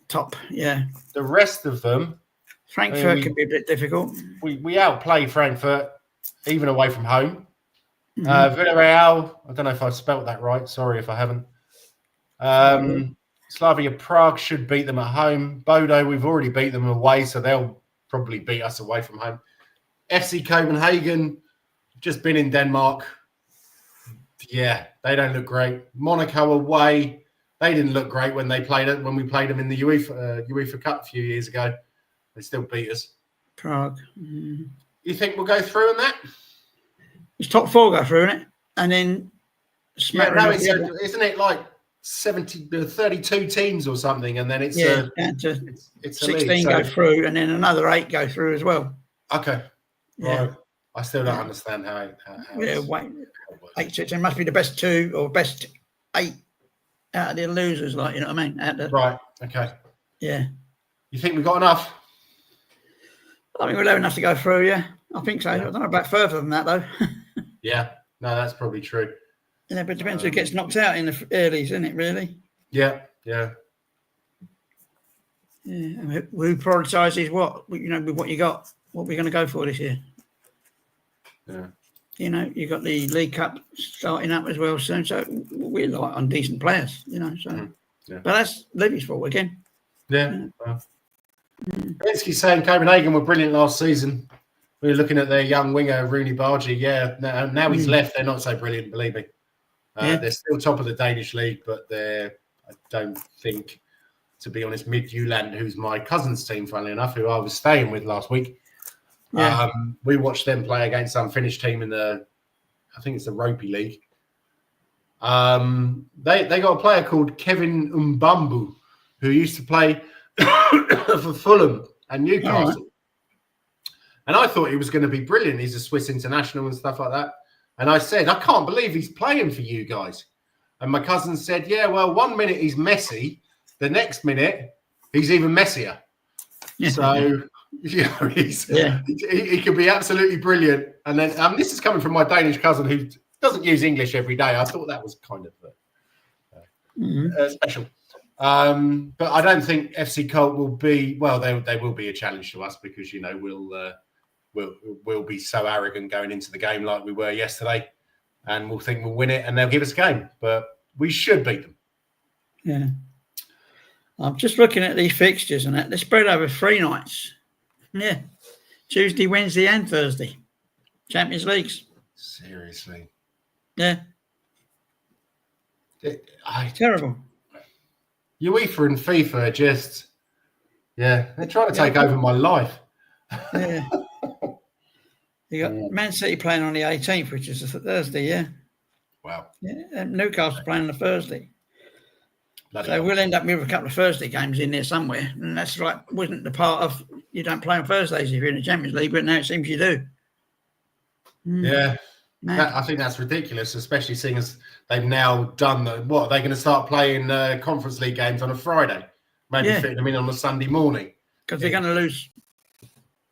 B: Top, yeah.
A: The rest of them,
B: Frankfurt can be a bit difficult.
A: We outplayed Frankfurt even away from home. Villarreal, I don't know if I spelt that right. Sorry if I haven't. Slavia Prague should beat them at home. Bodo, we've already beat them away, so they'll probably beat us away from home. FC Copenhagen, just been in Denmark. Yeah, they don't look great. Monaco away. They didn't look great when we played them in the UEFA Cup a few years ago. They still beat us.
B: Prague.
A: You think we'll go through in that?
B: It's top 4 go through, isn't it? And then
A: isn't it like 32 teams or something? And then it's
B: down to
A: it's
B: 16 go through, and then another 8 go through as well.
A: Okay, right. I still don't understand how
B: wait. 8 6. It must be the best 2 or best 8 out of the losers, like, you know what I mean?
A: Right. Okay.
B: Yeah.
A: You think we've got enough?
B: I think we'll have enough to go through. Yeah, I think so. Yeah. I don't know about further than that though.
A: Yeah. No, that's probably true.
B: Yeah, but it depends who gets knocked out in the earlies, isn't it? Really?
A: Yeah. Yeah.
B: Yeah. Who prioritises what? You know, with what you got, what we're going to go for this year.
A: Yeah.
B: You know, you got the League Cup starting up as well soon, so we're light on decent players. You know, so.
A: Yeah.
B: But that's Levy's fault again.
A: Yeah. Bensky's saying Copenhagen were brilliant last season. We were looking at their young winger, Rooney Bargy. Yeah, now he's left. They're not so brilliant, believe me. They're still top of the Danish league, but I don't think, to be honest, Midtjylland, who's my cousin's team, funnily enough, who I was staying with last week. Yeah. We watched them play against some Finnish team in I think it's the Ropey League. They got a player called Kevin Mbambu, who used to play for Fulham and Newcastle. Right. And I thought he was going to be brilliant. He's a Swiss international and stuff like that. And I said, I can't believe he's playing for you guys. And my cousin said, yeah, well, 1 minute he's messy. The next minute, he's even messier. Yeah. So, you know, he could be absolutely brilliant. And then this is coming from my Danish cousin who doesn't use English every day. I thought that was kind of special. But I don't think FC Colt will be, well, they will be a challenge to us because, you know, we'll be so arrogant going into the game like we were yesterday, and we'll think we'll win it and they'll give us a game, but we should beat them.
B: Yeah. I'm just looking at these fixtures and that. They're spread over 3 nights. Yeah. Tuesday, Wednesday and Thursday. Champions Leagues.
A: Seriously.
B: Yeah. Terrible.
A: UEFA and FIFA are just, they're trying to take over my life.
B: Yeah. You got Man City playing on the 18th, which is a Thursday, yeah.
A: Wow.
B: Yeah, and Newcastle playing on the Thursday. So we'll end up with a couple of Thursday games in there somewhere. And that's like, wasn't the part of, you don't play on Thursdays if you're in the Champions League, but now it seems you do.
A: Yeah. I think that's ridiculous, especially seeing as they've now done what? Are they going to start playing Conference League games on a Friday? Maybe fitting them in on a Sunday morning. Because
B: they're going to lose,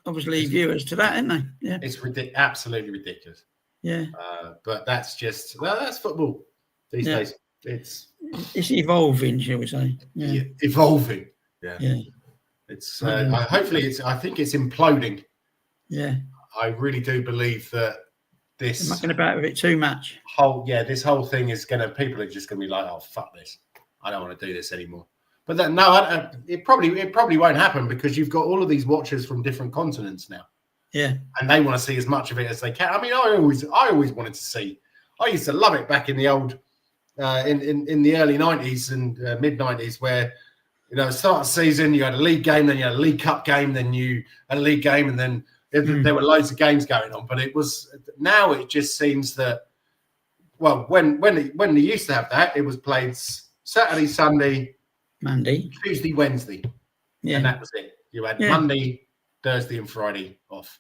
B: obviously, viewers to that, aren't they? Yeah.
A: It's absolutely ridiculous.
B: Yeah.
A: But that's just, that's football these days. It's
B: evolving, shall we say?
A: Yeah. Evolving. Yeah. It's I think it's imploding.
B: Yeah.
A: I really do believe that this
B: mucking about with it too much.
A: This whole thing is people are just gonna be like, oh fuck this. I don't want to do this anymore. But then it probably won't happen because you've got all of these watchers from different continents now.
B: Yeah.
A: And they want to see as much of it as they can. I mean, I always wanted to see. I used to love it back in the old in the early 90s and mid 90s where, you know, start of season, you had a league game, then you had a League Cup game, then you had a league game, and then there were loads of games going on. But now it just seems that, well, when they used to have that, it was played Saturday, Sunday,
B: Monday,
A: Tuesday, Wednesday. Yeah. And that was it. You had Monday, Thursday and Friday off.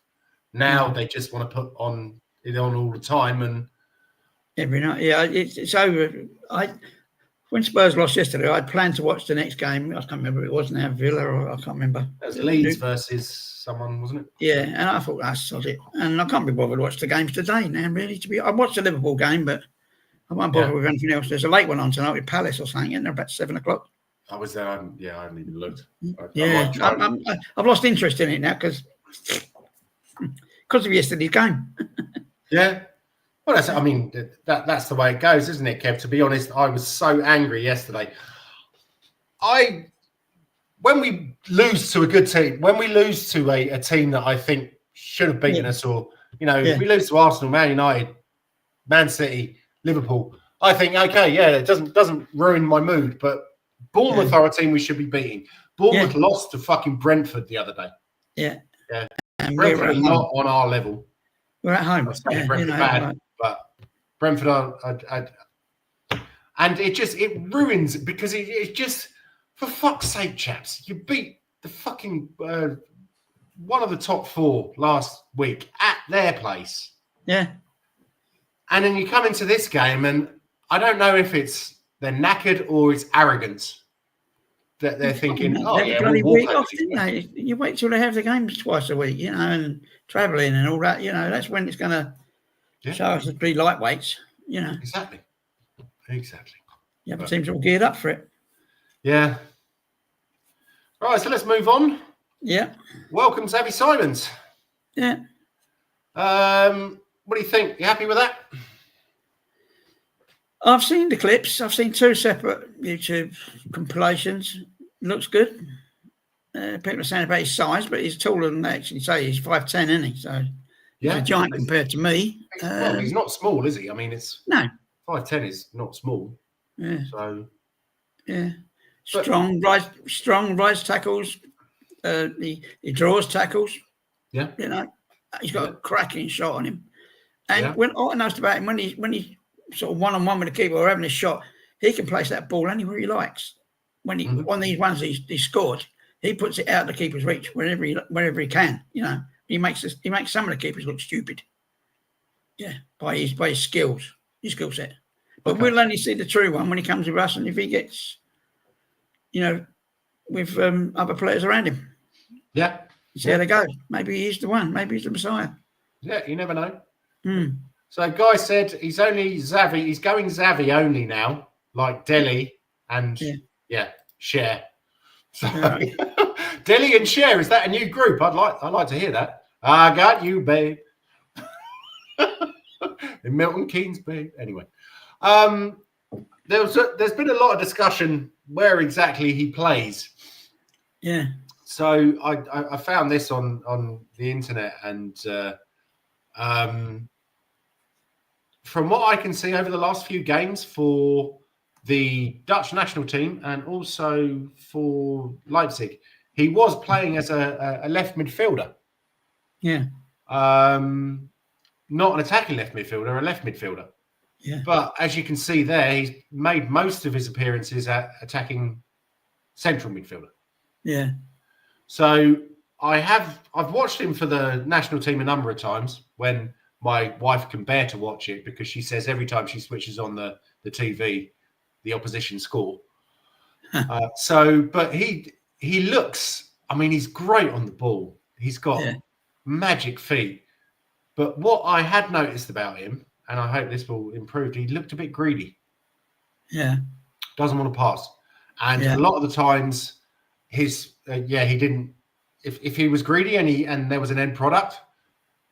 A: Now they just want to put it on all the time and
B: every night. Yeah, it's over. When Spurs lost yesterday, I'd planned to watch the next game. I can't remember if it was now Villa or I can't remember.
A: That was Leeds versus someone, wasn't it?
B: Yeah, and I thought that's solid. And I can't be bothered to watch the games today now, really. I watched the Liverpool game, but I won't bother with anything else. There's a late one on tonight with Palace or something, isn't there? About 7 o'clock.
A: I was there. I haven't even looked.
B: I've lost interest in it now because of yesterday's game.
A: Yeah. Well, that's the way it goes, isn't it, Kev? To be honest, I was so angry yesterday. When we lose to a good team, when we lose to a team that I think should have beaten us, or, you know, if we lose to Arsenal, Man United, Man City, Liverpool, I think, okay, it doesn't ruin my mood, but Bournemouth are a team we should be beating. Bournemouth lost to fucking Brentford the other day.
B: Yeah.
A: And Brentford are not on our level.
B: We're at home.
A: I'm saying
B: Yeah,
A: Brentford bad, but Brentford are. And it ruins because it's just, for fuck's sake, chaps, you beat the fucking one of the top 4 last week at their place.
B: Yeah.
A: And then you come into this game, and I don't know if they're knackered or it's arrogance that they're thinking,
B: they have a bloody week off, didn't they? You wait till they have the games twice a week, and travelling and all that. That's when it's going to show us to be lightweights.
A: Exactly.
B: The other teams all geared up for it.
A: Yeah. Right, so let's move on.
B: Yeah.
A: Welcome, Xavi Simons.
B: Yeah.
A: What do you think? You happy with that?
B: I've seen the clips. I've seen 2 separate YouTube compilations. Looks good. People are saying about his size, but he's taller than they actually say. He's 5'10", isn't he? So he's a giant compared to me.
A: Well, he's not small, is he? I mean, it's...
B: No.
A: 5'10" is not small.
B: Yeah.
A: So...
B: Yeah. Strong rise tackles. He draws tackles.
A: Yeah.
B: He's got a cracking shot on him. And when I noticed about him, when he sort of one-on-one with the keeper or having a shot, he can place that ball anywhere he likes. When he on these ones he scored, he puts it out of the keeper's reach wherever he can. He makes some of the keepers look stupid. Yeah, by his skills, his skill set. But we'll only see the true one when he comes with us, and if he gets, with other players around him.
A: Yeah.
B: See how they go. Maybe he's the one. Maybe he's the Messiah.
A: Yeah, you never know.
B: Mm.
A: So, Guy said he's only Xavi. He's going Xavi only now, like Delhi and Cher. So, Delhi and Cher, is that a new group? I'd like to hear that. I got you, babe. In Milton Keynes, babe. Anyway, there's been a lot of discussion where exactly he plays.
B: Yeah.
A: So I found this on the internet, and from what I can see over the last few games for the Dutch national team and also for Leipzig, he was playing as a left midfielder.
B: Yeah.
A: Not an attacking left midfielder, a left midfielder.
B: Yeah.
A: But as you can see there, he's made most of his appearances at attacking central midfielder.
B: Yeah.
A: So I've watched him for the national team a number of times when my wife can bear to watch it, because she says every time she switches on the TV, the opposition score. But he looks, I mean, he's great on the ball. He's got magic feet. But what I had noticed about him, and I hope this will improve, he looked a bit greedy.
B: Yeah.
A: Doesn't want to pass. And a lot of the times, he didn't. If he was greedy and there was an end product,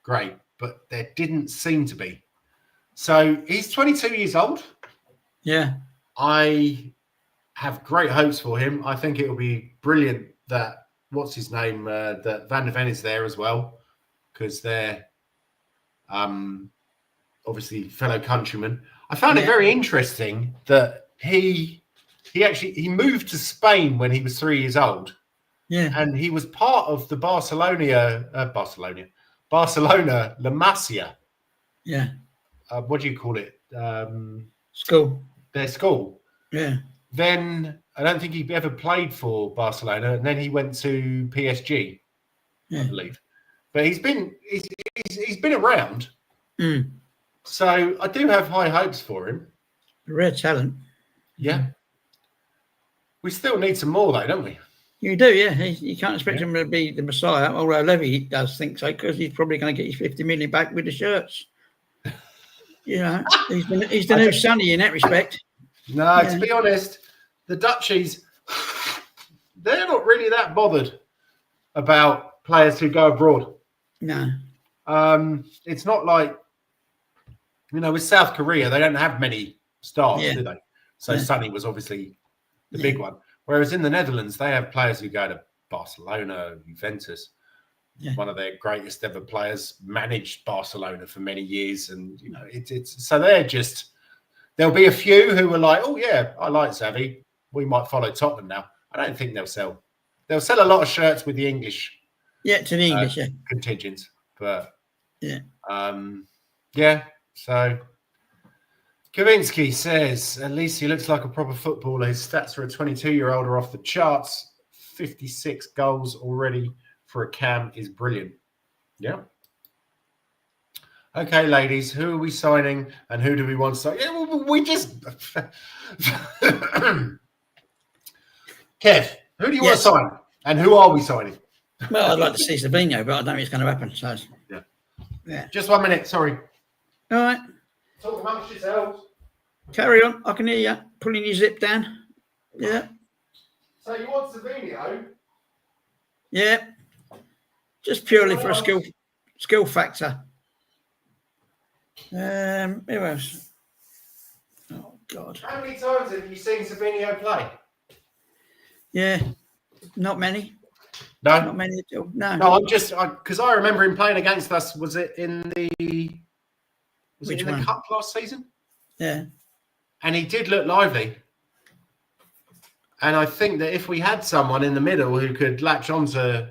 A: great. But there didn't seem to be. So he's 22 years old.
B: Yeah.
A: I have great hopes for him. I think it will be brilliant that, what's his name, that Van der Ven is there as well, because they're obviously fellow countrymen. I found it very interesting that he moved to Spain when he was 3 years old.
B: Yeah.
A: And he was part of the Barcelona La Masia.
B: Yeah.
A: What do you call it?
B: School.
A: Their school.
B: Yeah.
A: Then I don't think he ever played for Barcelona, and then he went to PSG, I believe. But he's been around.
B: Mm.
A: So I do have high hopes for him.
B: Rare talent.
A: Yeah. We still need some more, though, don't we?
B: You do, yeah. You can't expect him to be the Messiah, although Levy does think so, because he's probably going to get his 50 million back with the shirts. He's the new Sonny in that respect.
A: No, to be honest, the Dutchies, they're not really that bothered about players who go abroad.
B: No.
A: It's not like, with South Korea, they don't have many stars, do they? So Sonny was obviously the big one. Whereas in the Netherlands, they have players who go to Barcelona, Juventus. Yeah. One of their greatest ever players managed Barcelona for many years. And, it's so there'll be a few who are like, oh, yeah, I like Xavi. We might follow Tottenham now. I don't think they'll sell. They'll sell a lot of shirts with the English.
B: Yeah, to the English,
A: contingents. But Yeah. So Kavinsky says, at least he looks like a proper footballer. His stats for a 22-year-old are off the charts. 56 goals already for a cam is brilliant. Yeah. Okay, ladies, who are we signing and who do we want to sign? Yeah, we just... Kev, who do you want to sign? And who are we signing?
B: Well, I'd like to see Savinho, but I don't think it's going to happen. So,
A: yeah. Just 1 minute, sorry.
B: All right.
A: Talk amongst yourselves.
B: Carry on. I can hear you pulling your zip down. Yeah.
A: So you want Savinho?
B: Yeah. Just purely for a skill factor. Who else? Oh God.
A: How many times have you seen Savinho play?
B: Yeah. Not many.
A: No.
B: Not many at all. No.
A: No, I'm just because I remember him playing against us. Was it in the cup last season?
B: Yeah.
A: And he did look lively. And I think that if we had someone in the middle who could latch onto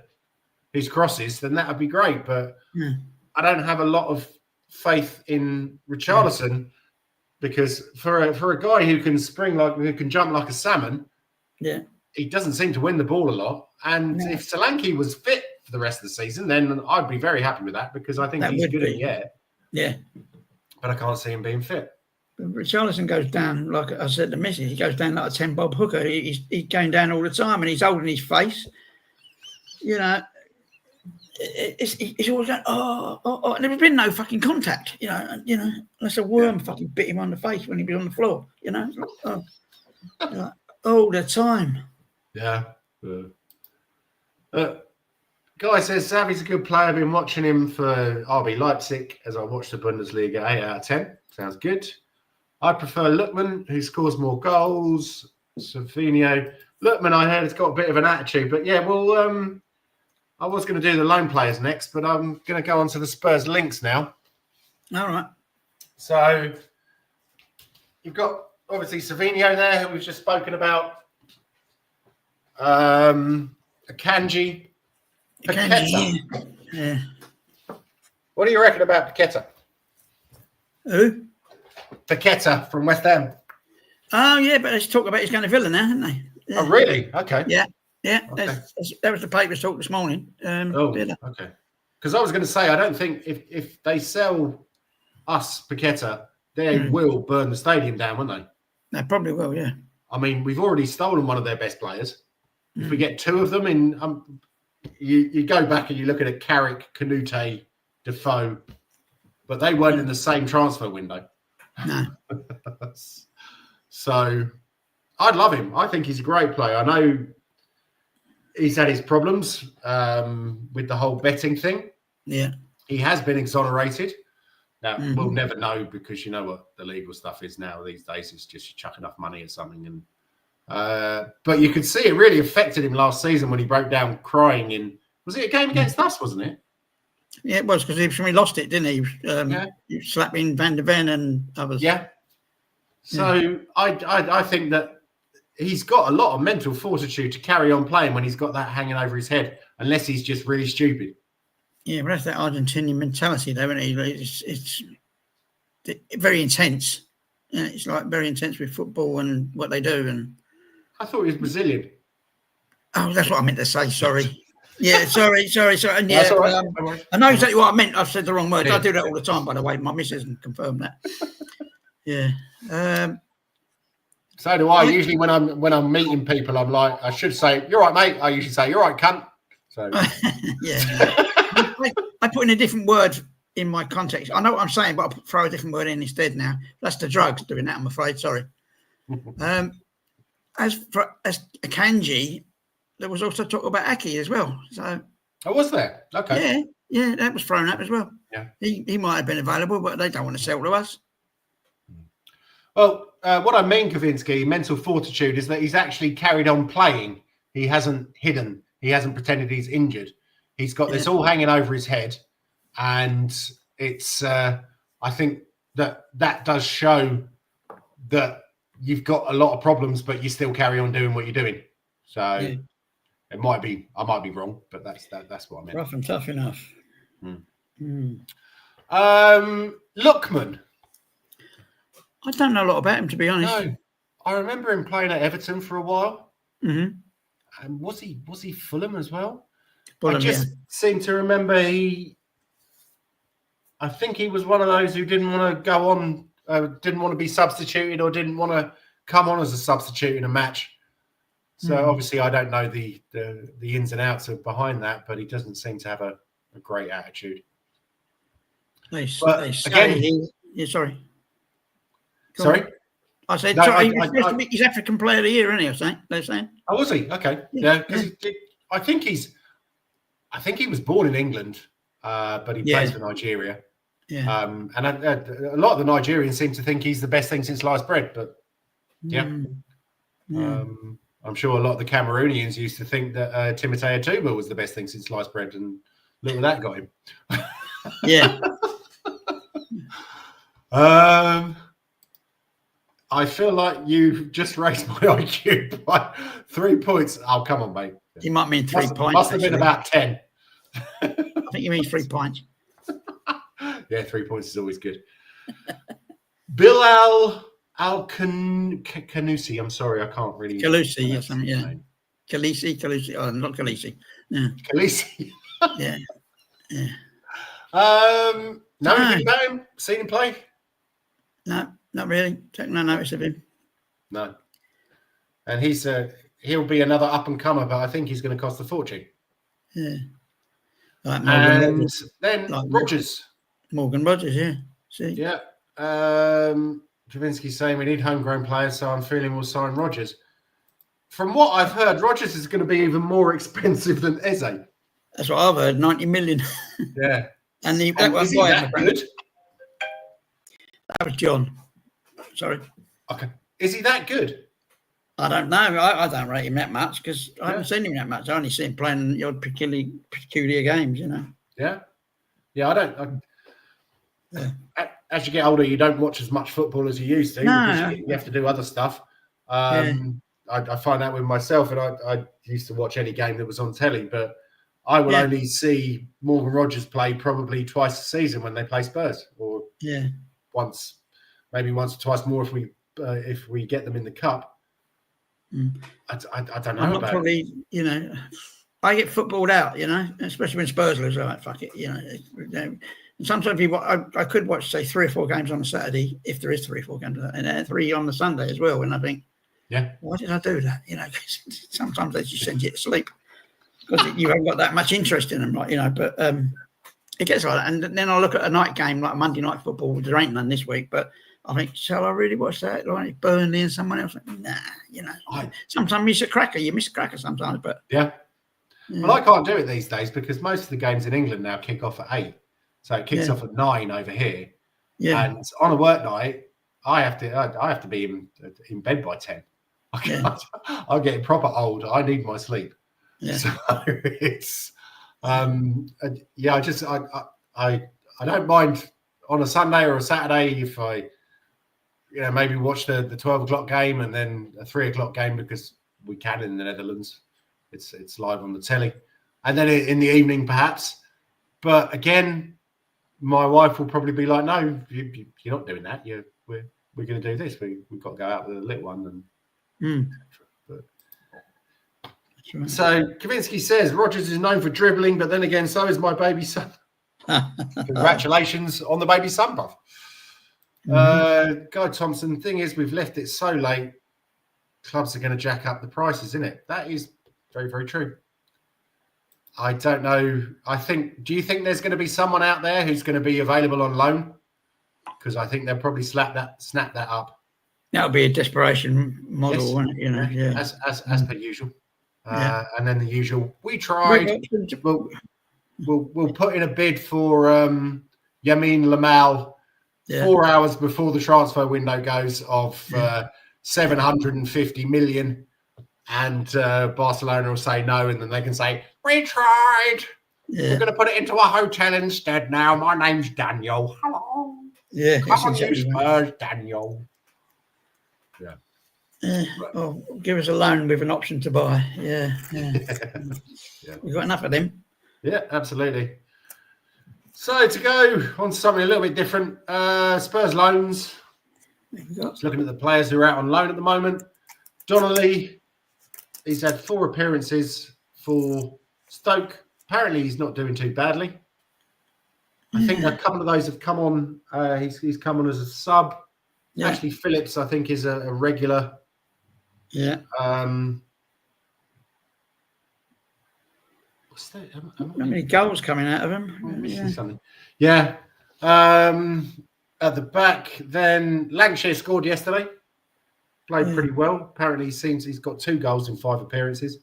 A: his crosses, then that would be great. But I don't have a lot of faith in Richarlison because for a guy who can who can jump like a salmon, he doesn't seem to win the ball a lot. And if Solanke was fit for the rest of the season, then I'd be very happy with that because I think he's good in the air.
B: Yeah.
A: But I can't see him being fit.
B: Richarlison goes down, like I said to Missy, he goes down like a 10-bob hooker. He's going down all the time and he's holding his face. You know, it's always going, oh, and there's been no fucking contact, you know, unless a worm fucking bit him on the face when he was on the floor, you know, like, all the time.
A: Yeah. Guy says, Xavi's a good player. I've been watching him for RB Leipzig as I watch the Bundesliga. 8 out of 10. Sounds good. I prefer Lookman, who scores more goals. Savinho. Lookman, I heard, has got a bit of an attitude. But yeah, well, I was going to do the loan players next, but I'm going to go on to the Spurs links now.
B: All right.
A: So you've got, obviously, Savinho there, who we've just spoken about. Akanji. Paqueta.
B: Yeah.
A: What do you reckon about Paqueta?
B: Who?
A: Paqueta from West Ham.
B: Oh, yeah, but let's talk about he's going to Villa now, haven't they? Yeah.
A: Oh, really? Okay.
B: Yeah.
A: Okay.
B: That was the paper's talk this morning.
A: Okay. Because I was going to say, I don't think if they sell us Paqueta, they will burn the stadium down, won't they?
B: They probably will, yeah.
A: I mean, we've already stolen one of their best players. If we get two of them in, you go back and you look at it, Carrick, Canute, Defoe, but they weren't in the same transfer window.
B: No.
A: So I'd love him. I think he's a great player. I know he's had his problems with the whole betting thing.
B: Yeah.
A: He has been exonerated. Now, we'll never know because you know what the legal stuff is now these days. It's just you chuck enough money or something. And but you could see it really affected him last season when he broke down crying in, was it a game against us, wasn't it?
B: Yeah, it was because he lost it, didn't he? He slapping Van der Ven and others.
A: Yeah. So I think that he's got a lot of mental fortitude to carry on playing when he's got that hanging over his head, unless he's just really stupid. Yeah,
B: but that's that Argentinian mentality, though, isn't it? It's very intense. Yeah, it's like very intense with football and what they do. And
A: I thought he was Brazilian.
B: Oh, that's what I meant to say. Sorry. Yeah, sorry. And yeah,
A: that's all right.
B: I know exactly what I meant. I've said the wrong word. I do that all the time, by the way. My missus can confirm that. Yeah.
A: So do I. Usually when I'm meeting people, I'm like, I should say, "You're right, mate." I usually say, "You're right, cunt." So
B: yeah. I put in a different word in my context. I know what I'm saying, but I'll throw a different word in instead now. That's the drugs doing that, I'm afraid. Sorry. As for Akanji, there was also talk about Aki as well. So,
A: was there? Okay.
B: Yeah, that was thrown up as well.
A: Yeah,
B: he might have been available, but they don't want to sell to us.
A: Well, what I mean, Kavinsky, mental fortitude, is that he's actually carried on playing. He hasn't hidden. He hasn't pretended he's injured. He's got this all hanging over his head, and it's. I think that does show that you've got a lot of problems, but you still carry on doing what you're doing. So it might be. I might be wrong, but that's what I meant.
B: Rough and tough enough.
A: Lookman.
B: I don't know a lot about him, to be honest.
A: No, I remember him playing at Everton for a while.
B: Mm-hmm.
A: And was he Fulham as well?
B: Fulham,
A: I just seem to remember I think he was one of those who didn't want to go on, didn't want to be substituted or didn't want to come on as a substitute in a match. So obviously I don't know the ins and outs of behind that, but he doesn't seem to have a great attitude.
B: They
A: But
B: say sorry.
A: Sorry?
B: I said,
A: No,
B: sorry, he's African Player of the Year, isn't he? They're saying.
A: Oh, was he? Okay. Yeah, because I think he was born in England, but he plays for Nigeria.
B: Yeah.
A: And a lot of the Nigerians seem to think he's the best thing since sliced bread, but I'm sure a lot of the Cameroonians used to think that Timothée Atuba was the best thing since sliced bread, and look where that got him.
B: Yeah.
A: I feel like you've just raised my IQ by 3 points. Oh, come on, mate.
B: You might mean 3 points.
A: Must have been about 10.
B: I think you mean 3 points.
A: Yeah, 3 points is always good. Bilal Al-Kanusi. I'm sorry, I can't really.
B: Kalusi, yes, yeah. Kalisi. Oh, not Kalisi. Yeah.
A: Kalisi.
B: Yeah.
A: Know anything about him? Seen him play?
B: No, not really. Take no notice of him.
A: No. And he'll be another up and comer, but I think he's going to cost a fortune.
B: Yeah.
A: And then Rodgers.
B: Morgan Rodgers, yeah. See?
A: Yeah. Javinsky's saying we need homegrown players, so I'm feeling we'll sign Rodgers. From what I've heard, Rodgers is going to be even more expensive than Eze.
B: That's what I've heard, 90 million.
A: Yeah.
B: And
A: is he that good?
B: That was John. Sorry.
A: Okay. Is he that good?
B: I don't know. I don't rate him that much because I haven't seen him that much. I only see him playing the odd peculiar games, you know.
A: Yeah. Yeah, I don't. As you get older, you don't watch as much football as you used to because you have to do other stuff. I find that with myself, and I used to watch any game that was on telly, but I will only see Morgan Rodgers play probably twice a season when they play Spurs, or maybe once or twice more if we get them in the cup. I don't know. I'm not
B: probably, you know, I get footballed out, you know, especially when Spurs lose. All right, fuck it, you know. And sometimes I could watch, say, 3 or 4 games on a Saturday, if there is 3 or 4 games, and 3 on the Sunday as well. And I think, why did I do that? You know, sometimes they just send you to sleep because you haven't got that much interest in them, right? You know, but it gets like that. And then I look at a night game like Monday Night Football. There ain't none this week, but I think, shall I really watch that? Like Burnley and someone else? Like, nah, you know. Sometimes you miss a cracker. You miss a cracker sometimes, but
A: Well, I can't do it these days because most of the games in England now kick off at 8. So it kicks off at 9 over here. Yeah. And on a work night, I have to be in bed by 10. I'm getting proper old. I need my sleep. Yeah. So it's I don't mind on a Sunday or a Saturday if I maybe watch the 12 o'clock game and then a 3 o'clock game because we can in the Netherlands. It's live on the telly. And then in the evening perhaps. But again, my wife will probably be like, no, you're not doing that. We're going to do this. We've got to go out with the little one. But, right. So Kavinsky says Rodgers is known for dribbling, but then again, so is my baby son. Congratulations on the baby son, buff. Guy Thompson, thing is, we've left it so late. Clubs are going to jack up the prices, isn't it? That is very, very true. I don't know. Do you think there's going to be someone out there who's going to be available on loan? Because I think they'll probably snap that up. That
B: would be a desperation model, wouldn't it? You know,
A: as per usual. And then the usual. We tried. We'll put in a bid for Yamin Lamal 4 hours before the transfer window goes of 750 million. And Barcelona will say no, and then they can say, we tried. Yeah. We're going to put it into a hotel instead now. My name's Daniel. Hello.
B: Yeah.
A: Come on, you Spurs, Daniel. Yeah.
B: Well, give us a loan with an option to buy. Yeah. We've got enough of them.
A: Yeah, absolutely. So to go on to something a little bit different, Spurs loans. Just looking at the players who are out on loan at the moment. Donnelly, he's had 4 appearances for Stoke. Apparently, he's not doing too badly. I think a couple of those have come on. He's come on as a sub. Yeah. Ashley Phillips, I think, is a regular.
B: Yeah.
A: What's that?
B: How many goals coming out of him?
A: I'm missing something. Yeah. At the back, then Lancashire scored yesterday. Played pretty well. Apparently, he's got 2 goals in 5 appearances.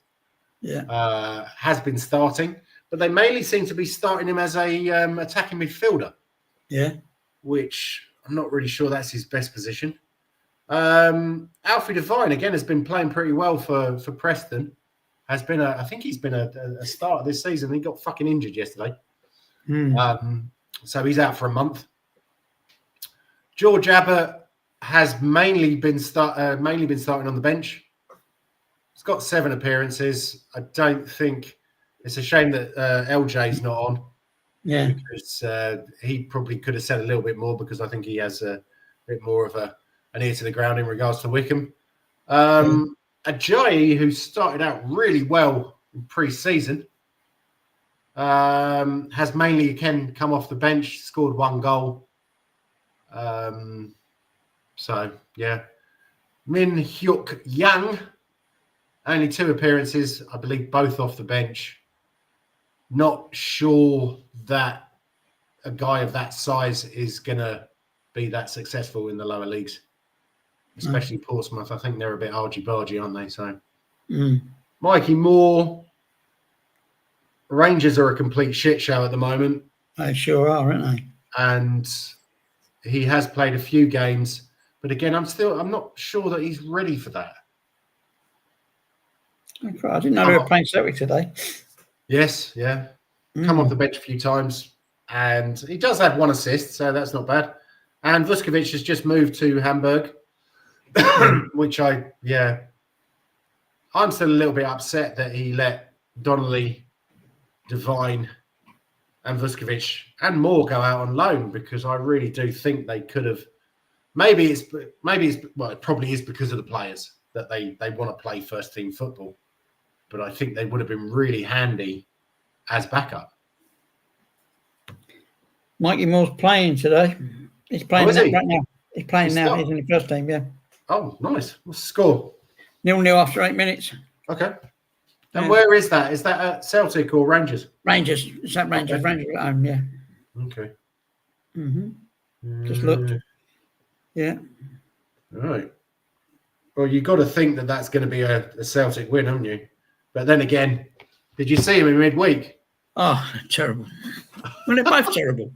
B: Yeah.
A: Has been starting, but they mainly seem to be starting him as a attacking midfielder.
B: Yeah.
A: Which I'm not really sure that's his best position. Alfie Devine again has been playing pretty well for Preston. I think he's been a starter this season. He got fucking injured yesterday. So he's out for a month. George Abbott has mainly been starting on the bench. He's got 7 appearances. I don't think it's a shame that LJ's not on.
B: Yeah,
A: because he probably could have said a little bit more, because I think he has a bit more of an ear to the ground in regards to Wickham. Ajayi, who started out really well in pre-season, has mainly again come off the bench, scored 1 goal. So yeah, Min Hyuk Yang, only 2 appearances, I believe, both off the bench. Not sure that a guy of that size is going to be that successful in the lower leagues, especially Portsmouth. I think they're a bit argy-bargy, aren't they? So, Mikey Moore, Rangers are a complete shit show at the moment.
B: They sure are, aren't they?
A: And he has played a few games, but again, I'm not sure that he's ready for that.
B: I didn't know they were playing Celtic today.
A: Yes, yeah. Come off the bench a few times, and he does have 1 assist, so that's not bad. And Vuskovic has just moved to Hamburg, which I'm still a little bit upset that he let Donnelly, Devine, and Vuskovic and Moore go out on loan, because I really do think they could have. Maybe it's it probably is because of the players that they want to play first team football, but I think they would have been really handy as backup.
B: Mikey Moore's playing today. He's playing right now. He's playing now.
A: He's
B: in the first team, yeah.
A: Oh, nice. What's the score?
B: 0-0 after 8 minutes.
A: Okay. And where is that? Is that at Celtic or Rangers?
B: Rangers. It's at Rangers. Okay. Rangers at home, yeah.
A: Okay.
B: Just looked. Yeah.
A: All right. Well, you've got to think that that's going to be a Celtic win, haven't you? But then again, did you see him in midweek?
B: Oh, terrible. Well, they're both terrible.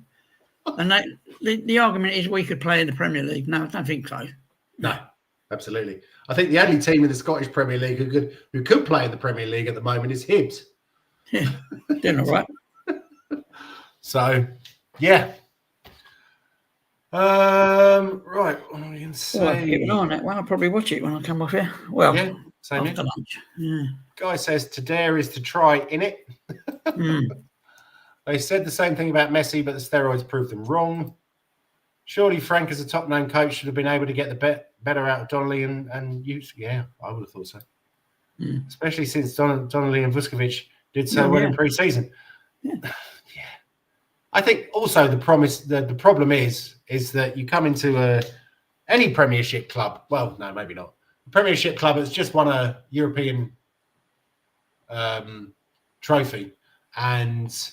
B: And the argument is we could play in the Premier League. No, I don't think so.
A: No, absolutely. I think the only team in the Scottish Premier League who could play in the Premier League at the moment is Hibs.
B: Yeah, doing all right.
A: So, yeah. Right, what am I going to say?
B: Well, keep an eye on that one. I'll probably watch it when I come off here. Well,
A: yeah, same
B: after lunch. Yeah.
A: Guy says to dare is to try in it. They said the same thing about Messi, but the steroids proved them wrong. Surely Frank, as a top-known coach, should have been able to get the better out of Donnelly and use. Yeah, I would have thought so. Especially since Donnelly and Vuskovic did so well in pre-season.
B: Yeah.
A: I think also the problem is that you come into any Premiership club. Well, no, maybe not. A Premiership club that's just won a European trophy, and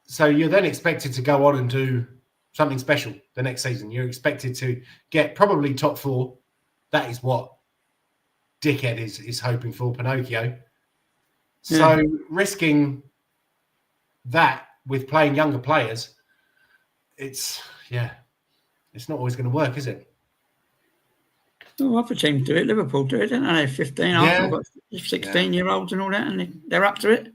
A: so you're then expected to go on and do something special the next season. You're expected to get probably top 4. That is what Dickhead is hoping for, Pinocchio. So risking that with playing younger players, it's not always going to work, is it?
B: Oh, other teams do it. Liverpool do it, don't they? 15, Arsenal got 16-year-olds and all that, and they're up to it.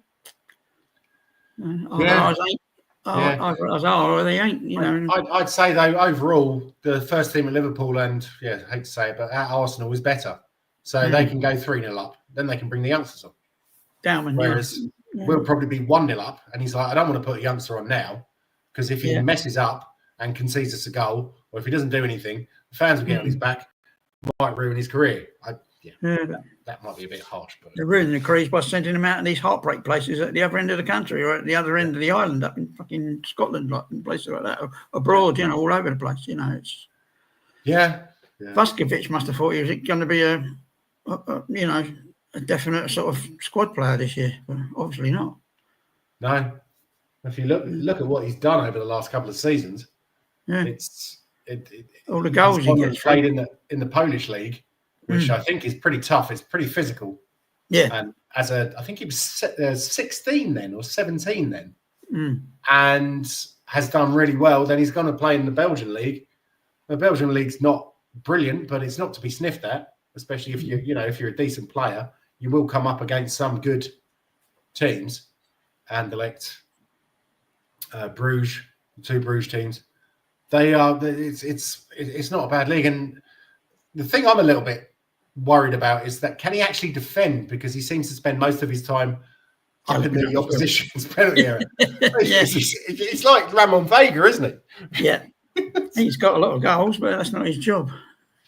B: Ours ain't. Either us are or they ain't, you know.
A: I'd say, though, overall, the first team at Liverpool and, I hate to say it, but at Arsenal is better. So they can go 3-0 up. Then they can bring the youngsters on.
B: Down.
A: Whereas we'll probably be 1-0 up. And he's like, I don't want to put a youngster on now. because if he messes up and concedes us a goal, or if he doesn't do anything, the fans will get on his back, might ruin his career. That might be a bit harsh. But
B: they're ruining the careers by sending him out in these heartbreak places at the other end of the country or at the other end of the island, up in fucking Scotland, like in places like that, or abroad, all over the place. It's Vuskovic must have thought he was going to be a definite sort of squad player this year, but obviously not.
A: No, if you look at what he's done over the last couple of seasons,
B: all the goals he gets
A: played in the Polish league, which I think is pretty tough. It's pretty physical.
B: Yeah.
A: And I think he was 16 then or 17 then, and has done really well. Then he's going to play in the Belgian league. The Belgian league's not brilliant, but it's not to be sniffed at, especially if if you're a decent player. You will come up against some good teams, Anderlecht, Bruges, the two Bruges teams. They are. It's not a bad league, and the thing I'm a little bit worried about is that can he actually defend, because he seems to spend most of his time up in the opposition's penalty area. It's like Ramon Vega, isn't it?
B: Yeah, he's got a lot of goals, but that's not his job.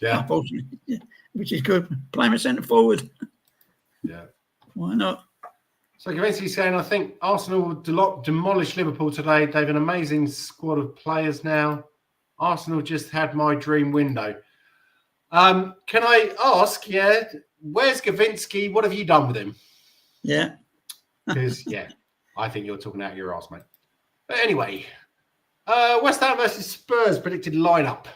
A: Yeah,
B: unfortunately, which is good. Play him a centre forward.
A: Yeah,
B: why not?
A: So Gavinski's saying, I think Arsenal will demolish Liverpool today. They have an amazing squad of players now. Arsenal just had my dream window. Can I ask, where's Gavinski? What have you done with him?
B: Yeah.
A: Because, I think you're talking out your arse, mate. But anyway, West Ham versus Spurs predicted lineup.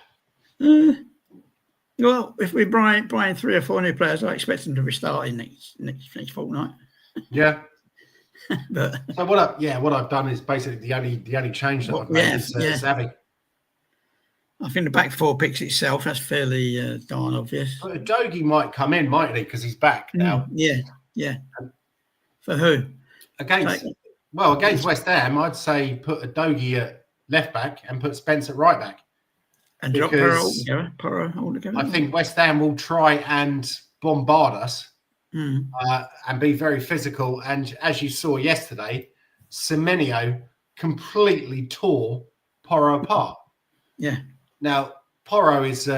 B: Well, if we bring 3 or 4 new players, I expect them to be starting next fortnight.
A: Yeah.
B: But
A: so what I've done is basically the only change that I've made is Xavi.
B: I think the back 4 picks itself. That's fairly darn obvious.
A: But Udogie might come in, mightn't he? Because he's back now.
B: Yeah. For who?
A: Against West Ham, I'd say put Udogie at left back and put Spence at right back.
B: And drop Porro altogether.
A: I think West Ham will try and bombard us and be very physical. And as you saw yesterday, Semenyo completely tore Porro apart.
B: Yeah.
A: Now, Porro is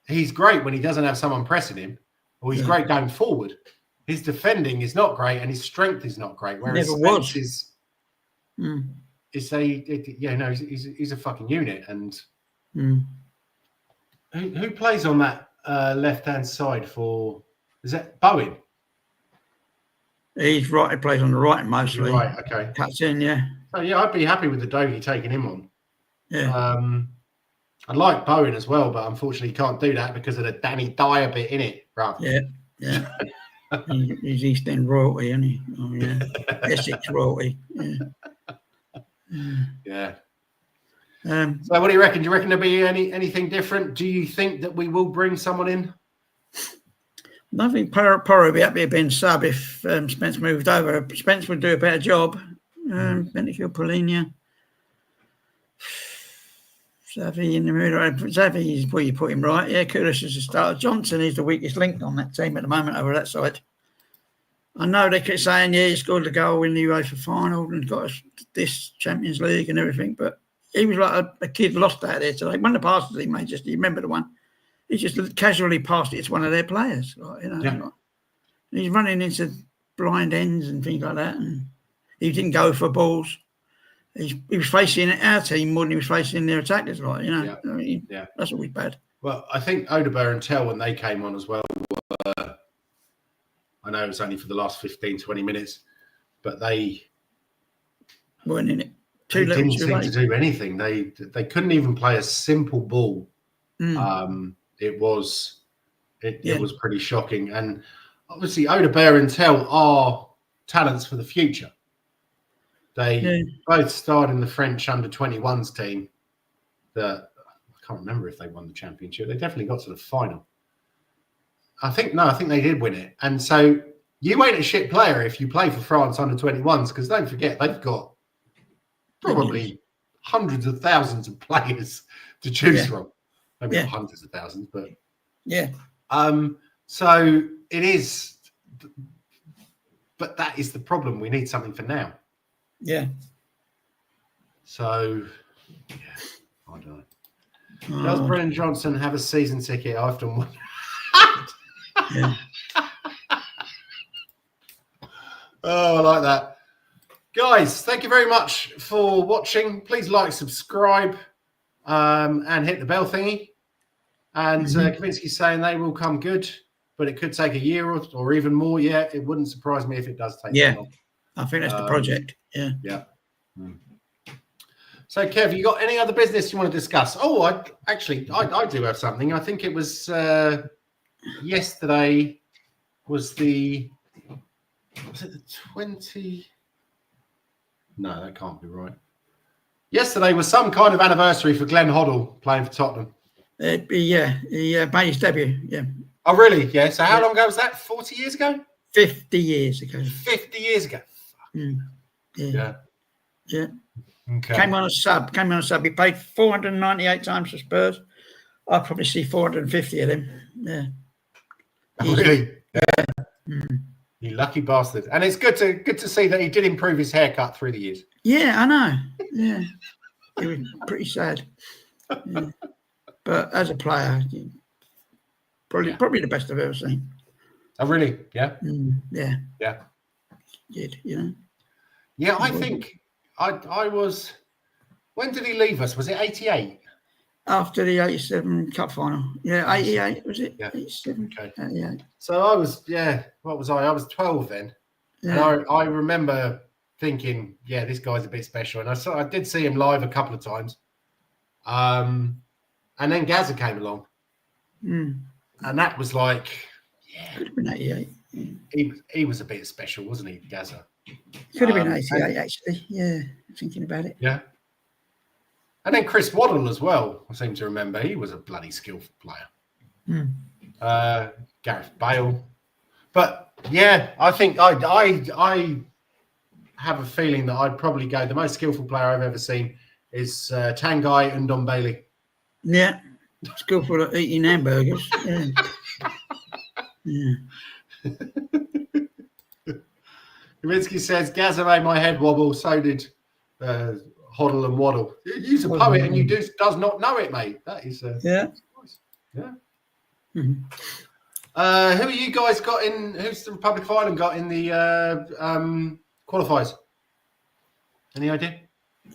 A: he's great when he doesn't have someone pressing him, or he's great going forward. His defending is not great, and his strength is not great. Whereas Spence he's a fucking unit. And who plays on that left-hand side for? Is that Bowen?
B: He's right. He plays on the right mostly.
A: Right. Okay.
B: Cuts in. Yeah.
A: So I'd be happy with the Udogie taking him on.
B: Yeah.
A: I like Bowen as well, but unfortunately can't do that because of the Danny Dyer bit in it, bro.
B: Yeah. He's East End royalty, isn't he? Oh, yeah. Essex royalty.
A: Yeah. So what do you reckon? Do you reckon there'll be anything different? Do you think that we will bring someone in?
B: I think Porro would be happy to be in sub if Spence moved over. Spence would do a better job. Pinocchio, Polinia. Xavi in the middle. Xavi is where you put him, right? Yeah, Kudus is the starter. Johnson is the weakest link on that team at the moment over that side. I know they keep saying, he scored a goal in the UEFA final and got us this Champions League and everything, but he was like a kid lost out there today. One of the passes he made, you remember the one? He just casually passed it to one of their players. He's running into blind ends and things like that, and he didn't go for balls. He was facing our team more than he was facing their attackers. That's always bad.
A: Well, I think Odegaard and Tell, when they came on as well, I know it was only for the last 15, 20 minutes, but they
B: weren't in it.
A: They didn't seem to do anything. They couldn't even play a simple ball. It was pretty shocking. And obviously Odegaard and Tell are talents for the future. They both starred in the French under-21s team. I can't remember if they won the championship. They definitely got to the final. I think they did win it. And so you ain't a shit player if you play for France under-21s, because don't forget, they've got probably hundreds of thousands of players to choose from. Maybe not hundreds of thousands, but so it is. But that is the problem. We need something for now.
B: Yeah.
A: So, yeah, I don't know. Does Brennan Johnson have a season ticket? I often wonder.
B: Yeah.
A: Oh, I like that. Guys, thank you very much for watching. Please like, subscribe, and hit the bell thingy. And Kavinsky's saying they will come good, but it could take a year or even more. Yeah, it wouldn't surprise me if it does take that long.
B: I think that's the project. Yeah.
A: Yeah. So, Kev, you got any other business you want to discuss? Oh, I do have something. I think it was yesterday. Was it the 20? No, that can't be right. Yesterday was some kind of anniversary for Glenn Hoddle playing for Tottenham.
B: He made his debut. Yeah.
A: Oh, really? Yeah. So how long ago was that? 40 years ago?
B: 50 years ago.
A: 50 years ago.
B: Yeah.
A: Okay.
B: Came on a sub. He played 498 times for Spurs. I'd probably see 450 of them. Yeah.
A: Oh, really? Yeah. You lucky bastard. And it's good to see that he did improve his haircut through the years.
B: Yeah, I know. Yeah. It was pretty sad. Yeah. But as a player, probably the best I've ever seen.
A: Oh, really? Yeah.
B: Yeah.
A: Did
B: Yeah,
A: I think I was. When did he leave us? Was it 88?
B: After the 87 Cup final. Yeah, 88 was it?
A: Yeah.
B: 87.
A: Okay.
B: 88.
A: So I was. Yeah. What was I? I was 12 then.
B: Yeah.
A: And I remember thinking, yeah, this guy's a bit special. And I did see him live a couple of times. And then Gaza came along. And that was like,
B: Could have been 88. Yeah.
A: He was a bit special, wasn't he, Gaza?
B: Could have been 88, actually. Yeah, thinking about it.
A: Yeah. And then Chris Waddle as well, I seem to remember. He was a bloody skillful player. Gareth Bale. But, yeah, I think I have a feeling that I'd probably go, the most skillful player I've ever seen is Tanguy Ndombele.
B: Yeah, skillful at eating hamburgers. Yeah.
A: Kavinsky says, Gaza made my head wobble, so did Hoddle and Waddle. You're a poet and you does not know it, mate. That is
B: yeah.
A: Yeah. Who are you guys got in? Who's the Republic of Ireland got in the qualifiers? Any idea?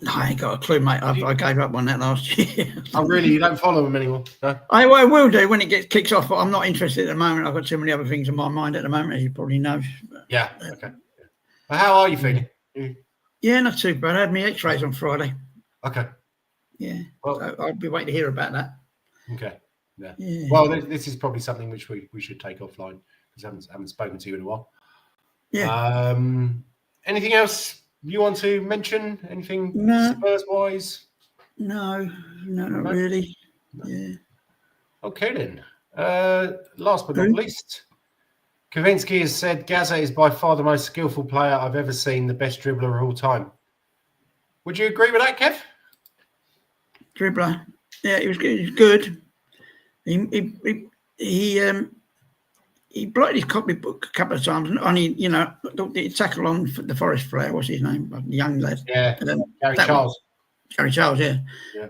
B: No, I ain't got a clue, mate. I gave up on that last year.
A: Oh, really? You don't follow them anymore? No?
B: I will do when it kicks off, but I'm not interested at the moment. I've got too many other things in my mind at the moment, as you probably know.
A: Yeah. Okay. Well, how are you feeling?
B: Yeah, not too bad. I had my X-rays on Friday.
A: Okay.
B: Yeah.
A: Well,
B: so I'll be waiting to hear about that.
A: Okay. Yeah.
B: Yeah.
A: Well, this is probably something which we should take offline because I haven't spoken to you in a while.
B: Yeah.
A: Anything else you want to mention? Anything Spurs-wise?
B: No, not really. No. Yeah.
A: Okay then. Last but not least, Kavinsky has said Gaza is by far the most skillful player I've ever seen, the best dribbler of all time. Would you agree with that, Kev?
B: Dribbler. Yeah, he was good. He blocked his copybook a couple of times. Only, the tackle on the Forest player, what's his name? The young lad.
A: Yeah, Gary Charles.
B: Gary Charles, yeah.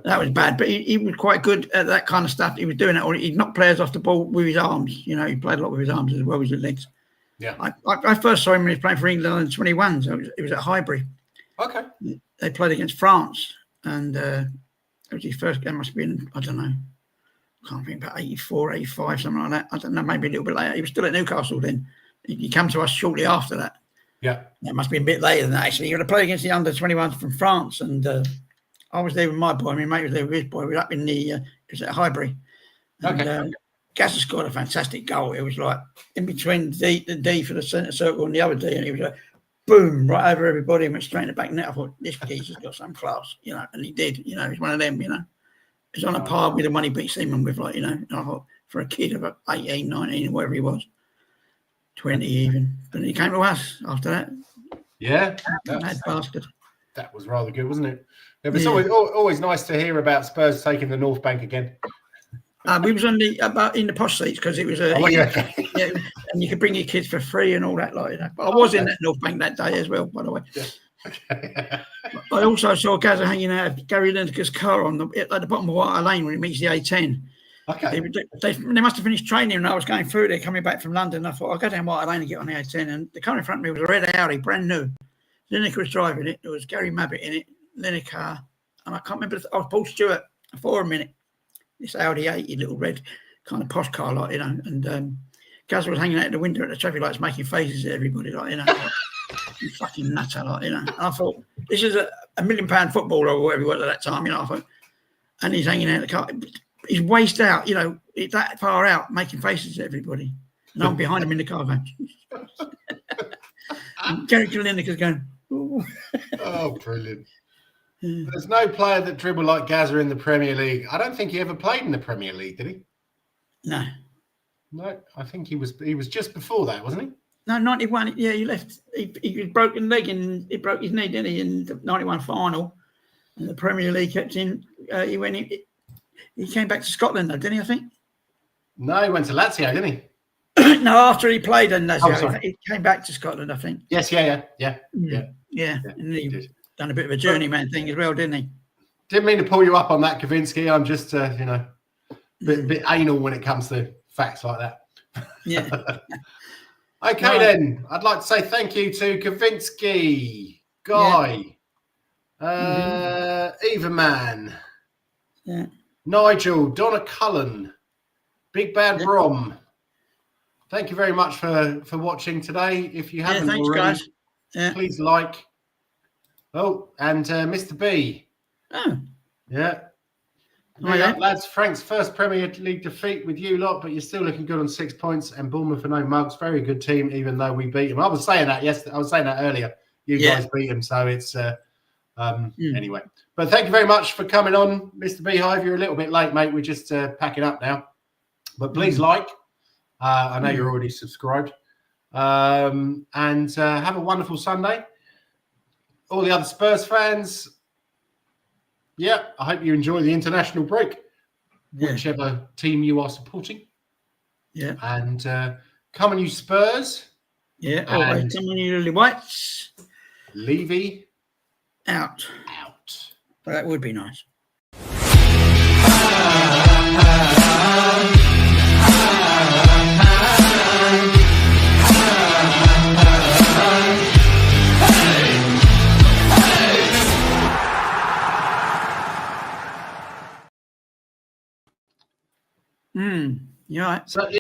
B: That was bad, but he was quite good at that kind of stuff. He was doing that. He'd knock players off the ball with his arms. He played a lot with his arms as well as his legs. Yeah. I first saw him when he was playing for England in 21. So it was at Highbury.
A: Okay.
B: They played against France, and it was his first game. Must have been, I don't know. Can't think, about 84, 85, something like that. I don't know, maybe a little bit later. He was still at Newcastle then. He came to us shortly after that. Yeah. That must be a bit later than that, actually. He would have played against the under-21s from France, and I was there with my boy. My mate was there with his boy. We were up in it was at Highbury. And, Gazza scored a fantastic goal. It was like in between the D for the centre circle and the other D, and he was like, boom, right over everybody and went straight in the back net. I thought, this geezer's got some class, and he did. He's one of them, He's on a par with the one he beat Seaman with, and I thought, for a kid of 18, 19, whatever he was, 20 even. But he came to us after that. Yeah. That bastard.
A: That was rather good, wasn't it? Yeah, but it's always nice to hear about Spurs taking the North Bank again.
B: We was in the posh seats because it was and you could bring your kids for free and all that, But I was in that North Bank that day as well, by the way. I also saw Gazza hanging out of Gary Lineker's car at the bottom of White Lane when it meets the A10.
A: Okay.
B: They must have finished training and I was going through there, coming back from London. I thought, I'll go down White Lane and get on the A10. And the car in front of me was a red Audi, brand new. Lineker was driving it. There was Gary Mabbott in it, Lineker. And I can't remember. Paul Stewart for a minute. This Audi 80, little red kind of posh car, like, you know. And Gazza was hanging out the window at the traffic lights making faces at everybody, like, you know. You fucking nutter, like, you know. And I thought, this is a £1 million footballer or whatever he was at that time, you know. I thought, and he's hanging out the car. He's waist out, you know, that far out, making faces at everybody. And I'm behind him in the car going, and Gary Lineker's going, ooh.
A: Oh, brilliant. Yeah. There's no player that dribbled like Gazza in the Premier League. I don't think he ever played in the Premier League, did he?
B: No.
A: No, I think he was just before that, wasn't he?
B: No, 91. Yeah, he left. He broke his leg and he broke his knee, didn't he, in the 91 final. And the Premier League kept him. He came back to Scotland, though, didn't he, I think?
A: No, he went to Lazio, didn't he?
B: No, after he played in Lazio, he came back to Scotland, I think.
A: Yes, yeah.
B: And he did. Done a bit of a journeyman thing as well, didn't he?
A: Didn't mean to pull you up on that, Kavinsky. I'm just, bit anal when it comes to facts like that.
B: Yeah.
A: Okay, then. I'd like to say thank you to Kavinsky, Guy, Eva Man, Nigel, Donna Cullen, Big Bad Brom. Thank you very much for watching today. If you haven't already,
B: guys.
A: Please like. Oh, and Mr. B.
B: Oh.
A: Yeah. Lads, Frank's first Premier League defeat with you lot, but you're still looking good on 6 points. And Bournemouth are no mugs. Very good team, even though we beat them. I was saying that yesterday. I was saying that earlier. You guys beat them, so it's anyway. But thank you very much for coming on, Mr. Beehive. You're a little bit late, mate. We're just packing up now. But please like. I know you're already subscribed. And have a wonderful Sunday. All the other Spurs fans, I hope you enjoy the international break, whichever team you are supporting. Yeah. And come on, you Spurs.
B: Yeah, always. Come on, you Lily Whites.
A: Levy.
B: Out. Well, that would be nice. Yeah. So